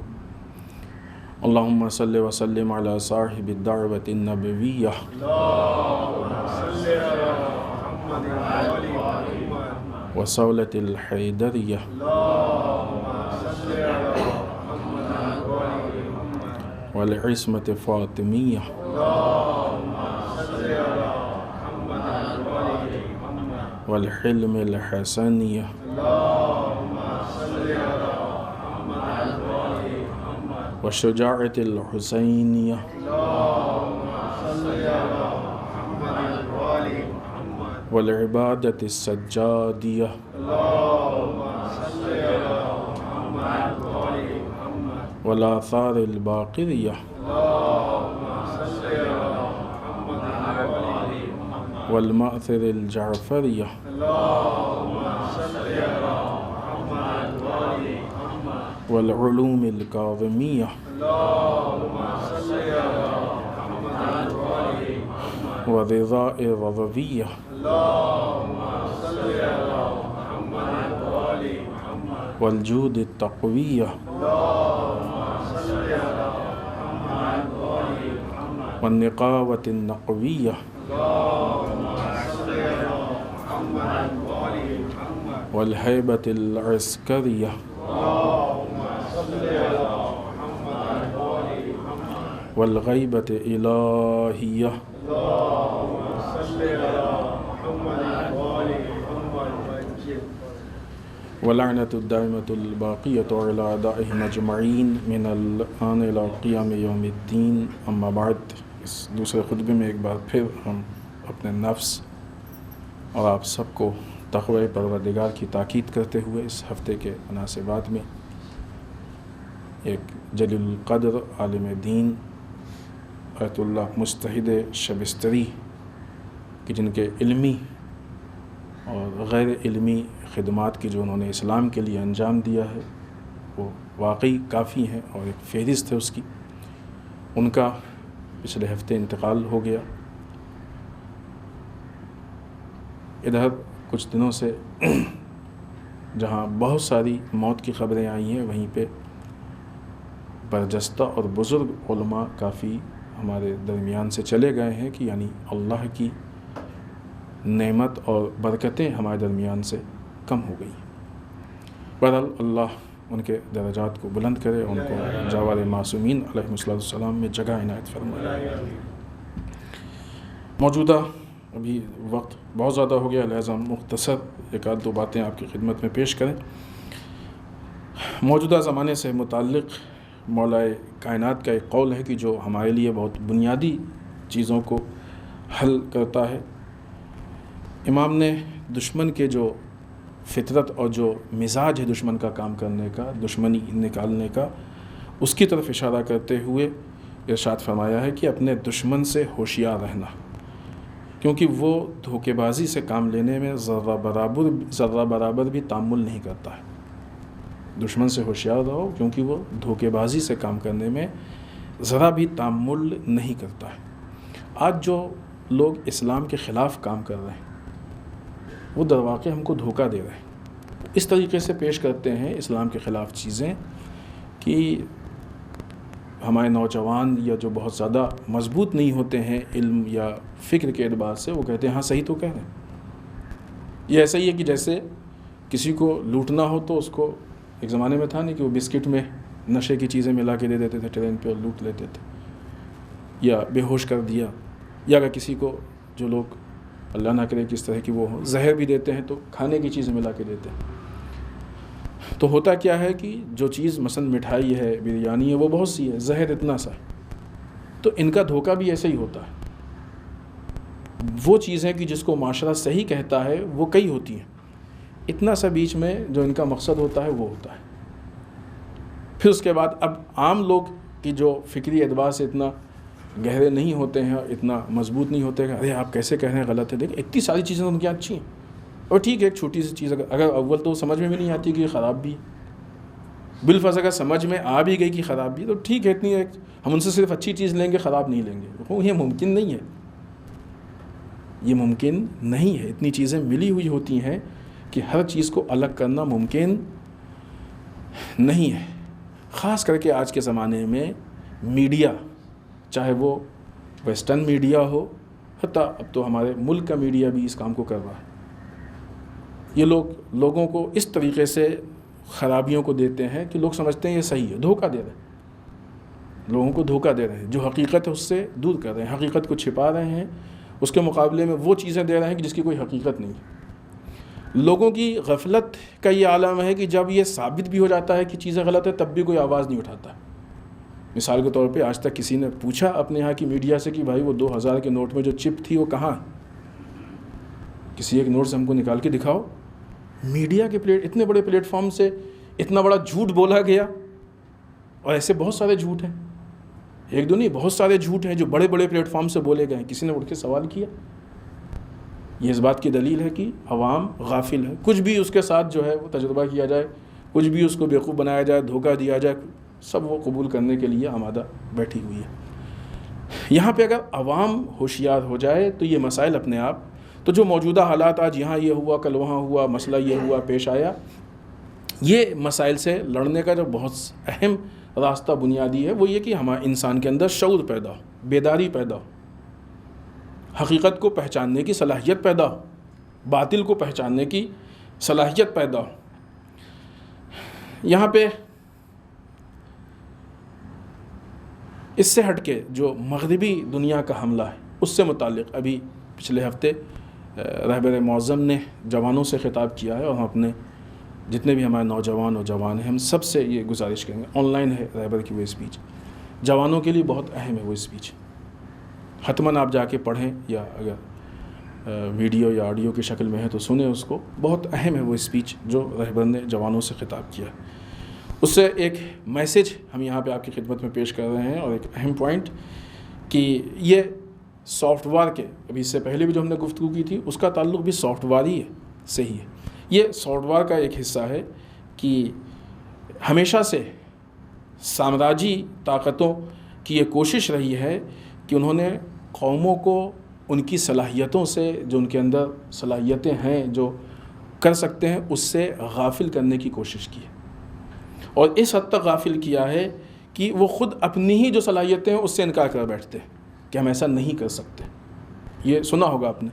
اللہم صل وسلم علی صاحب الدعوۃ النبویہ وصولۃ الحیدریہ والعصمۃ فاطمیہ والحلم الحسنیہ والشجاعۃ الحسینیہ والعبادۃ السجادیہ والآثار الباقریہ والمأثر الجعفریہ والعلوم الکاظمیہ والرضاء الرضویہ والجود التقویہ والنقاوة النقویہ والہیبۃ العسکریہ والغیبۃ الہیہ ولعنۃ الدائمۃ الباقیۃ علی اعدائہم اجمعین من الآن الی قیام یوم الدین۔ اما بعد، اس دوسرے خطبے میں ایک بار پھر ہم اپنے نفس اور آپ سب کو تقوی پروردگار کی تاکید کرتے ہوئے اس ہفتے کے مناسبات میں ایک جلیل القدر عالم دین آیت اللہ مجتہد شبستری کہ جن کے علمی اور غیر علمی خدمات کی جو انہوں نے اسلام کے لیے انجام دیا ہے وہ واقعی کافی ہیں اور ایک فہرست ہے اس کی، ان کا پچھلے ہفتے انتقال ہو گیا۔ ادھر کچھ دنوں سے جہاں بہت ساری موت کی خبریں آئی ہیں، وہیں پہ برجستہ اور بزرگ علماء کافی ہمارے درمیان سے چلے گئے ہیں کہ یعنی اللہ کی نعمت اور برکتیں ہمارے درمیان سے کم ہو گئی۔ بہرحال اللہ ان کے درجات کو بلند کرے، ان کو جاوار معصومین علیہ السلام میں جگہ عنایت فرمائے۔ موجودہ ابھی وقت بہت زیادہ ہو گیا، لہذا مختصر ایک آدھ دو باتیں آپ کی خدمت میں پیش کریں۔ موجودہ زمانے سے متعلق مولائے کائنات کا ایک قول ہے کہ جو ہمارے لیے بہت بنیادی چیزوں کو حل کرتا ہے۔ امام نے دشمن کے جو فطرت اور جو مزاج ہے دشمن کا کام کرنے کا، دشمنی نکالنے کا، اس کی طرف اشارہ کرتے ہوئے ارشاد فرمایا ہے کہ اپنے دشمن سے ہوشیار رہنا، کیونکہ وہ دھوکے بازی سے کام لینے میں ذرہ برابر بھی تامل نہیں کرتا ہے۔ دشمن سے ہوشیار رہو، کیونکہ وہ دھوکے بازی سے کام کرنے میں ذرا بھی تامل نہیں کرتا ہے۔ آج جو لوگ اسلام کے خلاف کام کر رہے ہیں وہ در واقع ہم کو دھوکہ دے رہے ہیں، اس طریقے سے پیش کرتے ہیں اسلام کے خلاف چیزیں کہ ہمارے نوجوان یا جو بہت زیادہ مضبوط نہیں ہوتے ہیں علم یا فکر کے اعتبار سے، وہ کہتے ہیں ہاں صحیح تو کہہ رہے ہیں۔ یہ ایسا ہی ہے کہ جیسے کسی کو لوٹنا ہو تو اس کو، ایک زمانے میں تھا نہیں کہ وہ بسکٹ میں نشے کی چیزیں ملا کے دے دیتے تھے ٹرین پہ اور لوٹ لیتے تھے، یا بے ہوش کر دیا، یا اگر کسی کو، جو لوگ اللہ نہ کرے کس طرح کی وہ زہر بھی دیتے ہیں تو کھانے کی چیزیں ملا کے دیتے ہیں۔ تو ہوتا کیا ہے کہ جو چیز مثلا مٹھائی ہے، بریانی ہے، وہ بہت سی ہے، زہر اتنا سا ہے، تو ان کا دھوکہ بھی ایسے ہی ہوتا ہے۔ وہ چیزیں کہ جس کو معاشرہ صحیح کہتا ہے وہ کئی ہوتی ہیں، اتنا سا بیچ میں جو ان کا مقصد ہوتا ہے وہ ہوتا ہے۔ پھر اس کے بعد اب عام لوگ کی جو فکری اعتبار سے اتنا گہرے نہیں ہوتے ہیں، اتنا مضبوط نہیں ہوتے کہ ارے آپ کیسے کہہ رہے ہیں، غلط ہے، دیکھیں اتنی ساری چیزیں تو ان کی اچھی ہیں، اور ٹھیک ہے ایک چھوٹی سی چیز اگر اول تو سمجھ میں بھی نہیں آتی کہ یہ خراب بھی ہے، بالفرض اگر سمجھ میں آ بھی گئی کہ خراب بھی ہے تو ٹھیک ہے، اتنی ہم ان سے صرف اچھی چیز لیں گے، خراب نہیں لیں گے، یہ ممکن نہیں ہے، یہ ممکن نہیں ہے۔ اتنی چیزیں ملی ہوئی ہوتی ہیں کہ ہر چیز کو الگ کرنا ممکن نہیں ہے۔ خاص کر کے آج کے زمانے میں میڈیا، چاہے وہ ویسٹرن میڈیا ہو، حتیٰ اب تو ہمارے ملک کا میڈیا بھی اس کام کو کر رہا ہے، یہ لوگوں کو اس طریقے سے خرابیوں کو دیتے ہیں کہ لوگ سمجھتے ہیں یہ صحیح ہے، دھوکہ دے رہے ہیں، لوگوں کو دھوکہ دے رہے ہیں، جو حقیقت ہے اس سے دور کر رہے ہیں، حقیقت کو چھپا رہے ہیں، اس کے مقابلے میں وہ چیزیں دے رہے ہیں کہ جس کی کوئی حقیقت نہیں ہے۔ لوگوں کی غفلت کا یہ عالم ہے کہ جب یہ ثابت بھی ہو جاتا ہے کہ چیزیں غلط ہے تب بھی کوئی آواز نہیں اٹھاتا۔ مثال کے طور پہ آج تک کسی نے پوچھا اپنے یہاں کی میڈیا سے کہ بھائی وہ 2000 کے نوٹ میں جو چپ تھی وہ کہاں ہے؟ کسی ایک نوٹ سے ہم کو نکال کے دکھاؤ۔ میڈیا کے اتنے بڑے پلیٹ فارم سے اتنا بڑا جھوٹ بولا گیا، اور ایسے بہت سارے جھوٹ ہیں، ایک دو نہیں، بہت سارے جھوٹ ہیں جو بڑے بڑے پلیٹ فارم سے بولے گئے ہیں، کسی نے اٹھ کے سوال کیا؟ یہ اس بات کی دلیل ہے کہ عوام غافل ہے، کچھ بھی اس کے ساتھ جو ہے وہ تجربہ کیا جائے، کچھ بھی اس کو بیوقوف بنایا جائے، دھوکہ دیا جائے، سب وہ قبول کرنے کے لیے آمادہ بیٹھی ہوئی ہے۔ یہاں پہ اگر عوام ہوشیار ہو جائے تو یہ مسائل اپنے آپ، تو جو موجودہ حالات آج یہاں یہ ہوا، کل وہاں ہوا، مسئلہ یہ ہوا، پیش آیا، یہ مسائل سے لڑنے کا جو بہت اہم راستہ بنیادی ہے وہ یہ کہ ہمارے انسان کے اندر شعور پیدا ہو، بیداری پیدا ہو، حقیقت کو پہچاننے کی صلاحیت پیدا ہو، باطل کو پہچاننے کی صلاحیت پیدا ہو۔ یہاں پہ اس سے ہٹ کے جو مغربی دنیا کا حملہ ہے اس سے متعلق ابھی پچھلے ہفتے رہبر معظم نے جوانوں سے خطاب کیا ہے، اور ہم اپنے جتنے بھی ہمارے نوجوان اور جوان ہیں ہم سب سے یہ گزارش کریں گے، آن لائن ہے رہبر کی وہ اسپیچ، جوانوں کے لیے بہت اہم ہے وہ اسپیچ، حتماً آپ جا کے پڑھیں، یا اگر ویڈیو یا آڈیو کی شکل میں ہے تو سنیں اس کو، بہت اہم ہے وہ اسپیچ جو رہبر نے جوانوں سے خطاب کیا ہے۔ اس سے ایک میسج ہم یہاں پہ آپ کی خدمت میں پیش کر رہے ہیں، اور ایک اہم پوائنٹ کہ یہ سافٹ ویئر کے، ابھی اس سے پہلے بھی جو ہم نے گفتگو کی تھی اس کا تعلق بھی سافٹ ویئر ہی ہے، صحیح ہے، یہ سافٹ ویئر کا ایک حصہ ہے کہ ہمیشہ سے سامراجی طاقتوں کی یہ کوشش رہی ہے کہ انہوں نے قوموں کو ان کی صلاحیتوں سے، جو ان کے اندر صلاحیتیں ہیں جو کر سکتے ہیں، اس سے غافل کرنے کی کوشش کی ہے، اور اس حد تک غافل کیا ہے کہ وہ خود اپنی ہی جو صلاحیتیں ہیں اس سے انکار کر بیٹھتے ہیں کہ ہم ایسا نہیں کر سکتے۔ یہ سنا ہوگا آپ نے،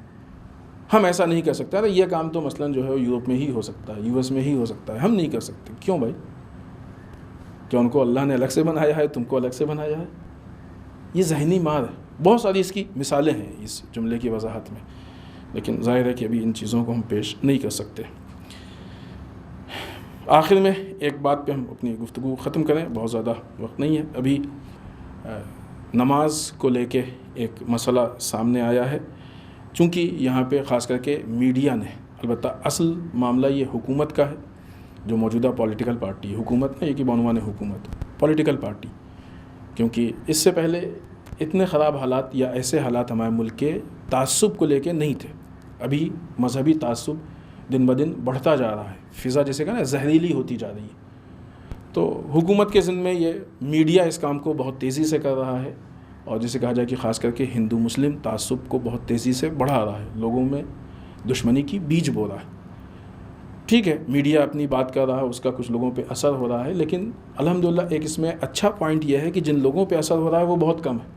ہم ایسا نہیں کر سکتے، ارے یہ کام تو مثلا جو ہے یوروپ میں ہی ہو سکتا ہے، US میں ہی ہو سکتا ہے، ہم نہیں کر سکتے۔ کیوں بھائی؟ کیا ان کو اللہ نے الگ سے بنایا ہے، تم کو الگ سے بنایا ہے؟ یہ ذہنی مار ہے۔ بہت ساری اس کی مثالیں ہیں اس جملے کی وضاحت میں، لیکن ظاہر ہے کہ ابھی ان چیزوں کو ہم پیش نہیں کر سکتے۔ آخر میں ایک بات پہ ہم اپنی گفتگو ختم کریں، بہت زیادہ وقت نہیں ہے، ابھی نماز کو لے کے ایک مسئلہ سامنے آیا ہے، چونکہ یہاں پہ خاص کر کے میڈیا نے، البتہ اصل معاملہ یہ حکومت کا ہے، جو موجودہ پولیٹیکل پارٹی، حکومت نہیں، یہ کہ بعنوان حکومت پولیٹیکل پارٹی کیونکہ اس سے پہلے اتنے خراب حالات یا ایسے حالات ہمارے ملک کے تعصب کو لے کے نہیں تھے. ابھی مذہبی تعصب دن بدن بڑھتا جا رہا ہے، فضا جیسے کہ نا زہریلی ہوتی جا رہی ہے. تو حکومت کے ذمے یہ میڈیا اس کام کو بہت تیزی سے کر رہا ہے، اور جسے کہا جائے کہ خاص کر کے ہندو مسلم تعصب کو بہت تیزی سے بڑھا رہا ہے، لوگوں میں دشمنی کی بیج بو رہا ہے. ٹھیک ہے، میڈیا اپنی بات کر رہا ہے، اس کا کچھ لوگوں پہ اثر ہو رہا ہے، لیکن الحمدللہ ایک اس میں اچھا پوائنٹ یہ ہے کہ جن لوگوں پہ اثر ہو رہا ہے وہ بہت کم ہے.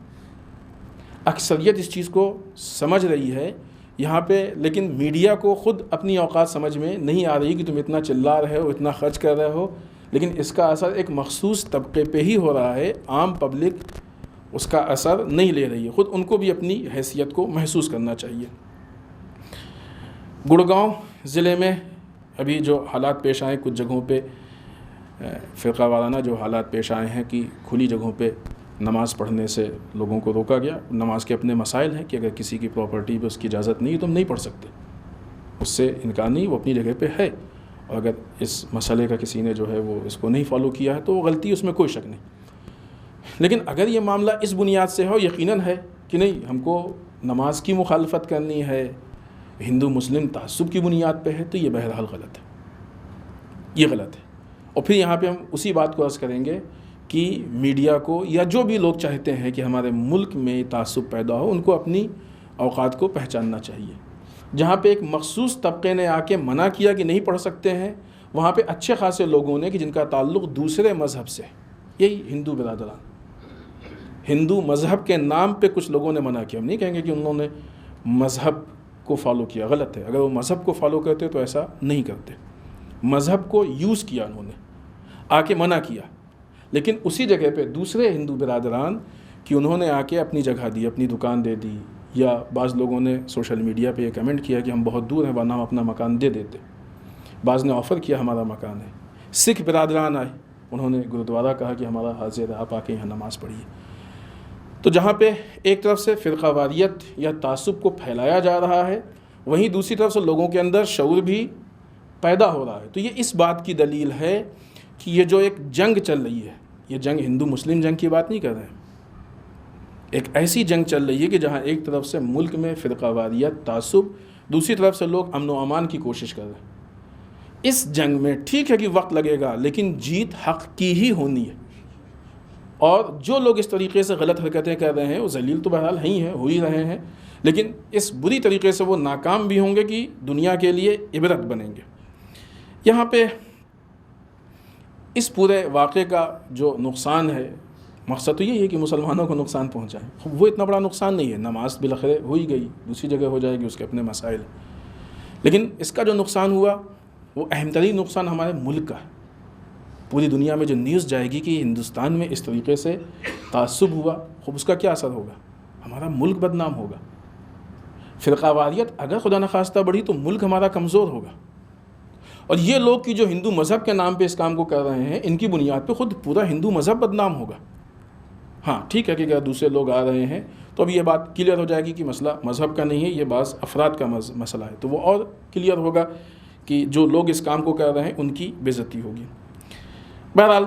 اکثریت اس چیز کو سمجھ رہی ہے یہاں پہ، لیکن میڈیا کو خود اپنی اوقات سمجھ میں نہیں آ رہی کہ تم اتنا چلا رہے ہو، اتنا خرچ کر رہے ہو، لیکن اس کا اثر ایک مخصوص طبقے پہ ہی ہو رہا ہے. عام پبلک اس کا اثر نہیں لے رہی ہے. خود ان کو بھی اپنی حیثیت کو محسوس کرنا چاہیے. گڑگاؤں ضلع میں ابھی جو حالات پیش آئے، کچھ جگہوں پہ فرقہ وارانہ جو حالات پیش آئے ہیں کہ کھلی جگہوں پہ نماز پڑھنے سے لوگوں کو روکا گیا. نماز کے اپنے مسائل ہیں کہ اگر کسی کی پراپرٹی پہ اس کی اجازت نہیں ہے تو ہم نہیں پڑھ سکتے، اس سے انکار نہیں، وہ اپنی جگہ پہ ہے، اور اگر اس مسئلے کا کسی نے جو ہے وہ اس کو نہیں فالو کیا ہے تو وہ غلطی، اس میں کوئی شک نہیں. لیکن اگر یہ معاملہ اس بنیاد سے ہو، یقیناً ہے کہ نہیں ہم کو نماز کی مخالفت کرنی ہے، ہندو مسلم تعصب کی بنیاد پہ ہے، تو یہ بہرحال غلط ہے، یہ غلط ہے. اور پھر یہاں پہ ہم اسی بات کو عرض کریں گے کہ میڈیا کو یا جو بھی لوگ چاہتے ہیں کہ ہمارے ملک میں تعصب پیدا ہو، ان کو اپنی اوقات کو پہچاننا چاہیے. جہاں پہ ایک مخصوص طبقے نے آ کے منع کیا کہ نہیں پڑھ سکتے ہیں، وہاں پہ اچھے خاصے لوگوں نے کہ جن کا تعلق دوسرے مذہب سے، یہی ہندو برادران، ہندو مذہب کے نام پہ کچھ لوگوں نے منع کیا. ہم نہیں کہیں گے کہ انہوں نے مذہب کو فالو کیا، غلط ہے. اگر وہ مذہب کو فالو کرتے تو ایسا نہیں کرتے. مذہب کو یوز کیا انہوں نے، آ کے منع کیا، لیکن اسی جگہ پہ دوسرے ہندو برادران کہ انہوں نے آ کے اپنی جگہ دی، اپنی دکان دے دی، یا بعض لوگوں نے سوشل میڈیا پہ یہ کمنٹ کیا کہ ہم بہت دور ہیں ورنہ ہم اپنا مکان دے دیتے. بعض نے آفر کیا ہمارا مکان ہے. سکھ برادران آئے، انہوں نے گرودوارہ کہا کہ ہمارا حاضر ہے، آپ آ کے یہاں نماز پڑھیے. تو جہاں پہ ایک طرف سے فرقہ واریت یا تعصب کو پھیلایا جا رہا ہے، وہیں دوسری طرف سے لوگوں کے اندر شعور بھی پیدا ہو رہا ہے. تو یہ اس بات کی دلیل ہے کہ یہ جو ایک جنگ چل رہی ہے، یہ جنگ ہندو مسلم جنگ کی بات نہیں کر رہے ہیں، ایک ایسی جنگ چل رہی ہے کہ جہاں ایک طرف سے ملک میں فرقہ واریت تعصب، دوسری طرف سے لوگ امن و امان کی کوشش کر رہے ہیں. اس جنگ میں ٹھیک ہے کہ وقت لگے گا، لیکن جیت حق کی ہی ہونی ہے. اور جو لوگ اس طریقے سے غلط حرکتیں کر رہے ہیں وہ ذلیل تو بہرحال ہو ہی رہے ہیں، لیکن اس بری طریقے سے وہ ناکام بھی ہوں گے کہ دنیا کے لیے عبرت بنیں گے. یہاں پہ اس پورے واقعے کا جو نقصان ہے، مقصد تو یہی ہے کہ مسلمانوں کو نقصان پہنچائے. وہ اتنا بڑا نقصان نہیں ہے، نماز بالآخر ہو ہی گئی، دوسری جگہ ہو جائے گی، اس کے اپنے مسائل. لیکن اس کا جو نقصان ہوا وہ اہم ترین نقصان ہمارے ملک کا ہے. پوری دنیا میں جو نیوز جائے گی کہ ہندوستان میں اس طریقے سے تعصب ہوا، خوب اس کا کیا اثر ہوگا؟ ہمارا ملک بدنام ہوگا. فرقہ واریت اگر خدا نخواستہ بڑھی تو ملک ہمارا کمزور ہوگا. اور یہ لوگ کی جو ہندو مذہب کے نام پہ اس کام کو کر رہے ہیں، ان کی بنیاد پہ خود پورا ہندو مذہب بدنام ہوگا. ہاں ٹھیک ہے کہ اگر دوسرے لوگ آ رہے ہیں تو اب یہ بات کلیئر ہو جائے گی کہ مسئلہ مذہب کا نہیں ہے، یہ بعض افراد کا مسئلہ ہے، تو وہ اور کلیئر ہوگا کہ جو لوگ اس کام کو کر رہے ہیں ان کی بے عزتی ہوگی. بہرحال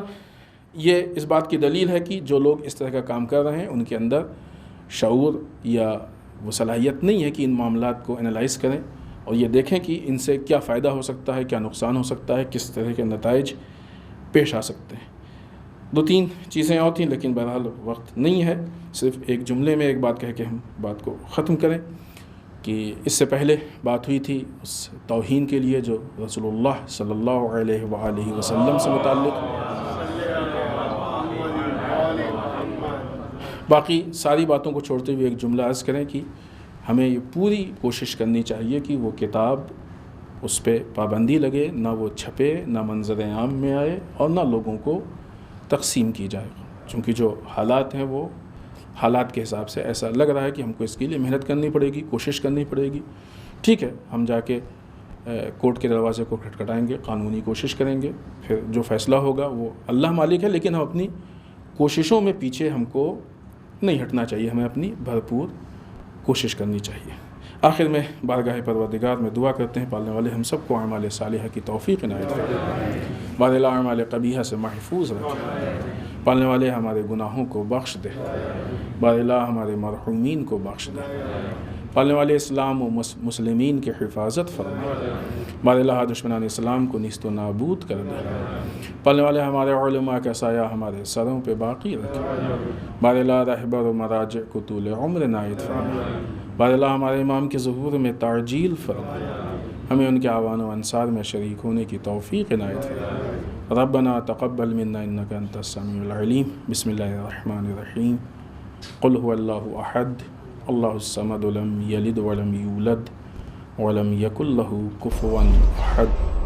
یہ اس بات کی دلیل ہے کہ جو لوگ اس طرح کا کام کر رہے ہیں ان کے اندر شعور یا وہ صلاحیت نہیں ہے کہ ان معاملات کو انالائز کریں اور یہ دیکھیں کہ ان سے کیا فائدہ ہو سکتا ہے، کیا نقصان ہو سکتا ہے، کس طرح کے نتائج پیش آ سکتے ہیں. 2-3 چیزیں اور تھیں لیکن بہرحال وقت نہیں ہے. صرف ایک جملے میں ایک بات کہہ کے ہم بات کو ختم کریں کہ اس سے پہلے بات ہوئی تھی اس توہین کے لیے جو رسول اللہ صلی اللہ علیہ وآلہ وسلم سے متعلق. باقی ساری باتوں کو چھوڑتے ہوئے ایک جملہ عرض کریں کہ ہمیں یہ پوری کوشش کرنی چاہیے کہ وہ کتاب اس پہ پابندی لگے، نہ وہ چھپے، نہ منظر عام میں آئے اور نہ لوگوں کو تقسیم کی جائے. چونکہ جو حالات ہیں وہ حالات کے حساب سے ایسا لگ رہا ہے کہ ہم کو اس کے لیے محنت کرنی پڑے گی، کوشش کرنی پڑے گی. ٹھیک ہے، ہم جا کے کورٹ کے دروازے کو کھٹکھٹائیں گے، قانونی کوشش کریں گے، پھر جو فیصلہ ہوگا وہ اللہ مالک ہے، لیکن ہم اپنی کوششوں میں پیچھے ہم کو نہیں ہٹنا چاہیے، ہمیں اپنی بھرپور کوشش کرنی چاہیے. آخر میں بارگاہ پروردگار میں دعا کرتے ہیں پالنے والے ہم سب کو اعمال صالحہ کی توفیق عنایت فرمائے، بعد اعمال قبیحہ سے محفوظ رکھے. پالنے والے ہمارے گناہوں کو بخش دے، بار الہ ہمارے مرحومین کو بخش دے، پالنے والے اسلام و مسلمین کی حفاظت فرما، بار الہ دشمنان اسلام کو نیست و نابود کر دے، پالنے والے ہمارے علماء کا سایہ ہمارے سروں پہ باقی رکھے، بار الہ رہبر و مراجع کو طول عمر عنایت فرما، بار الہ ہمارے امام کے ظہور میں تعجیل فرما، ہمیں ان کے اعوان و انصار میں شریک ہونے کی توفیق عنایت فرما۔ ربنا تقبل منا انک انت السمیع العلیم۔ بسم اللہ الرحمن الرحیم۔ قل هو اللہ احد اللہ الصمد لم یلد ولم یولد ولم یکن له کفوا احد۔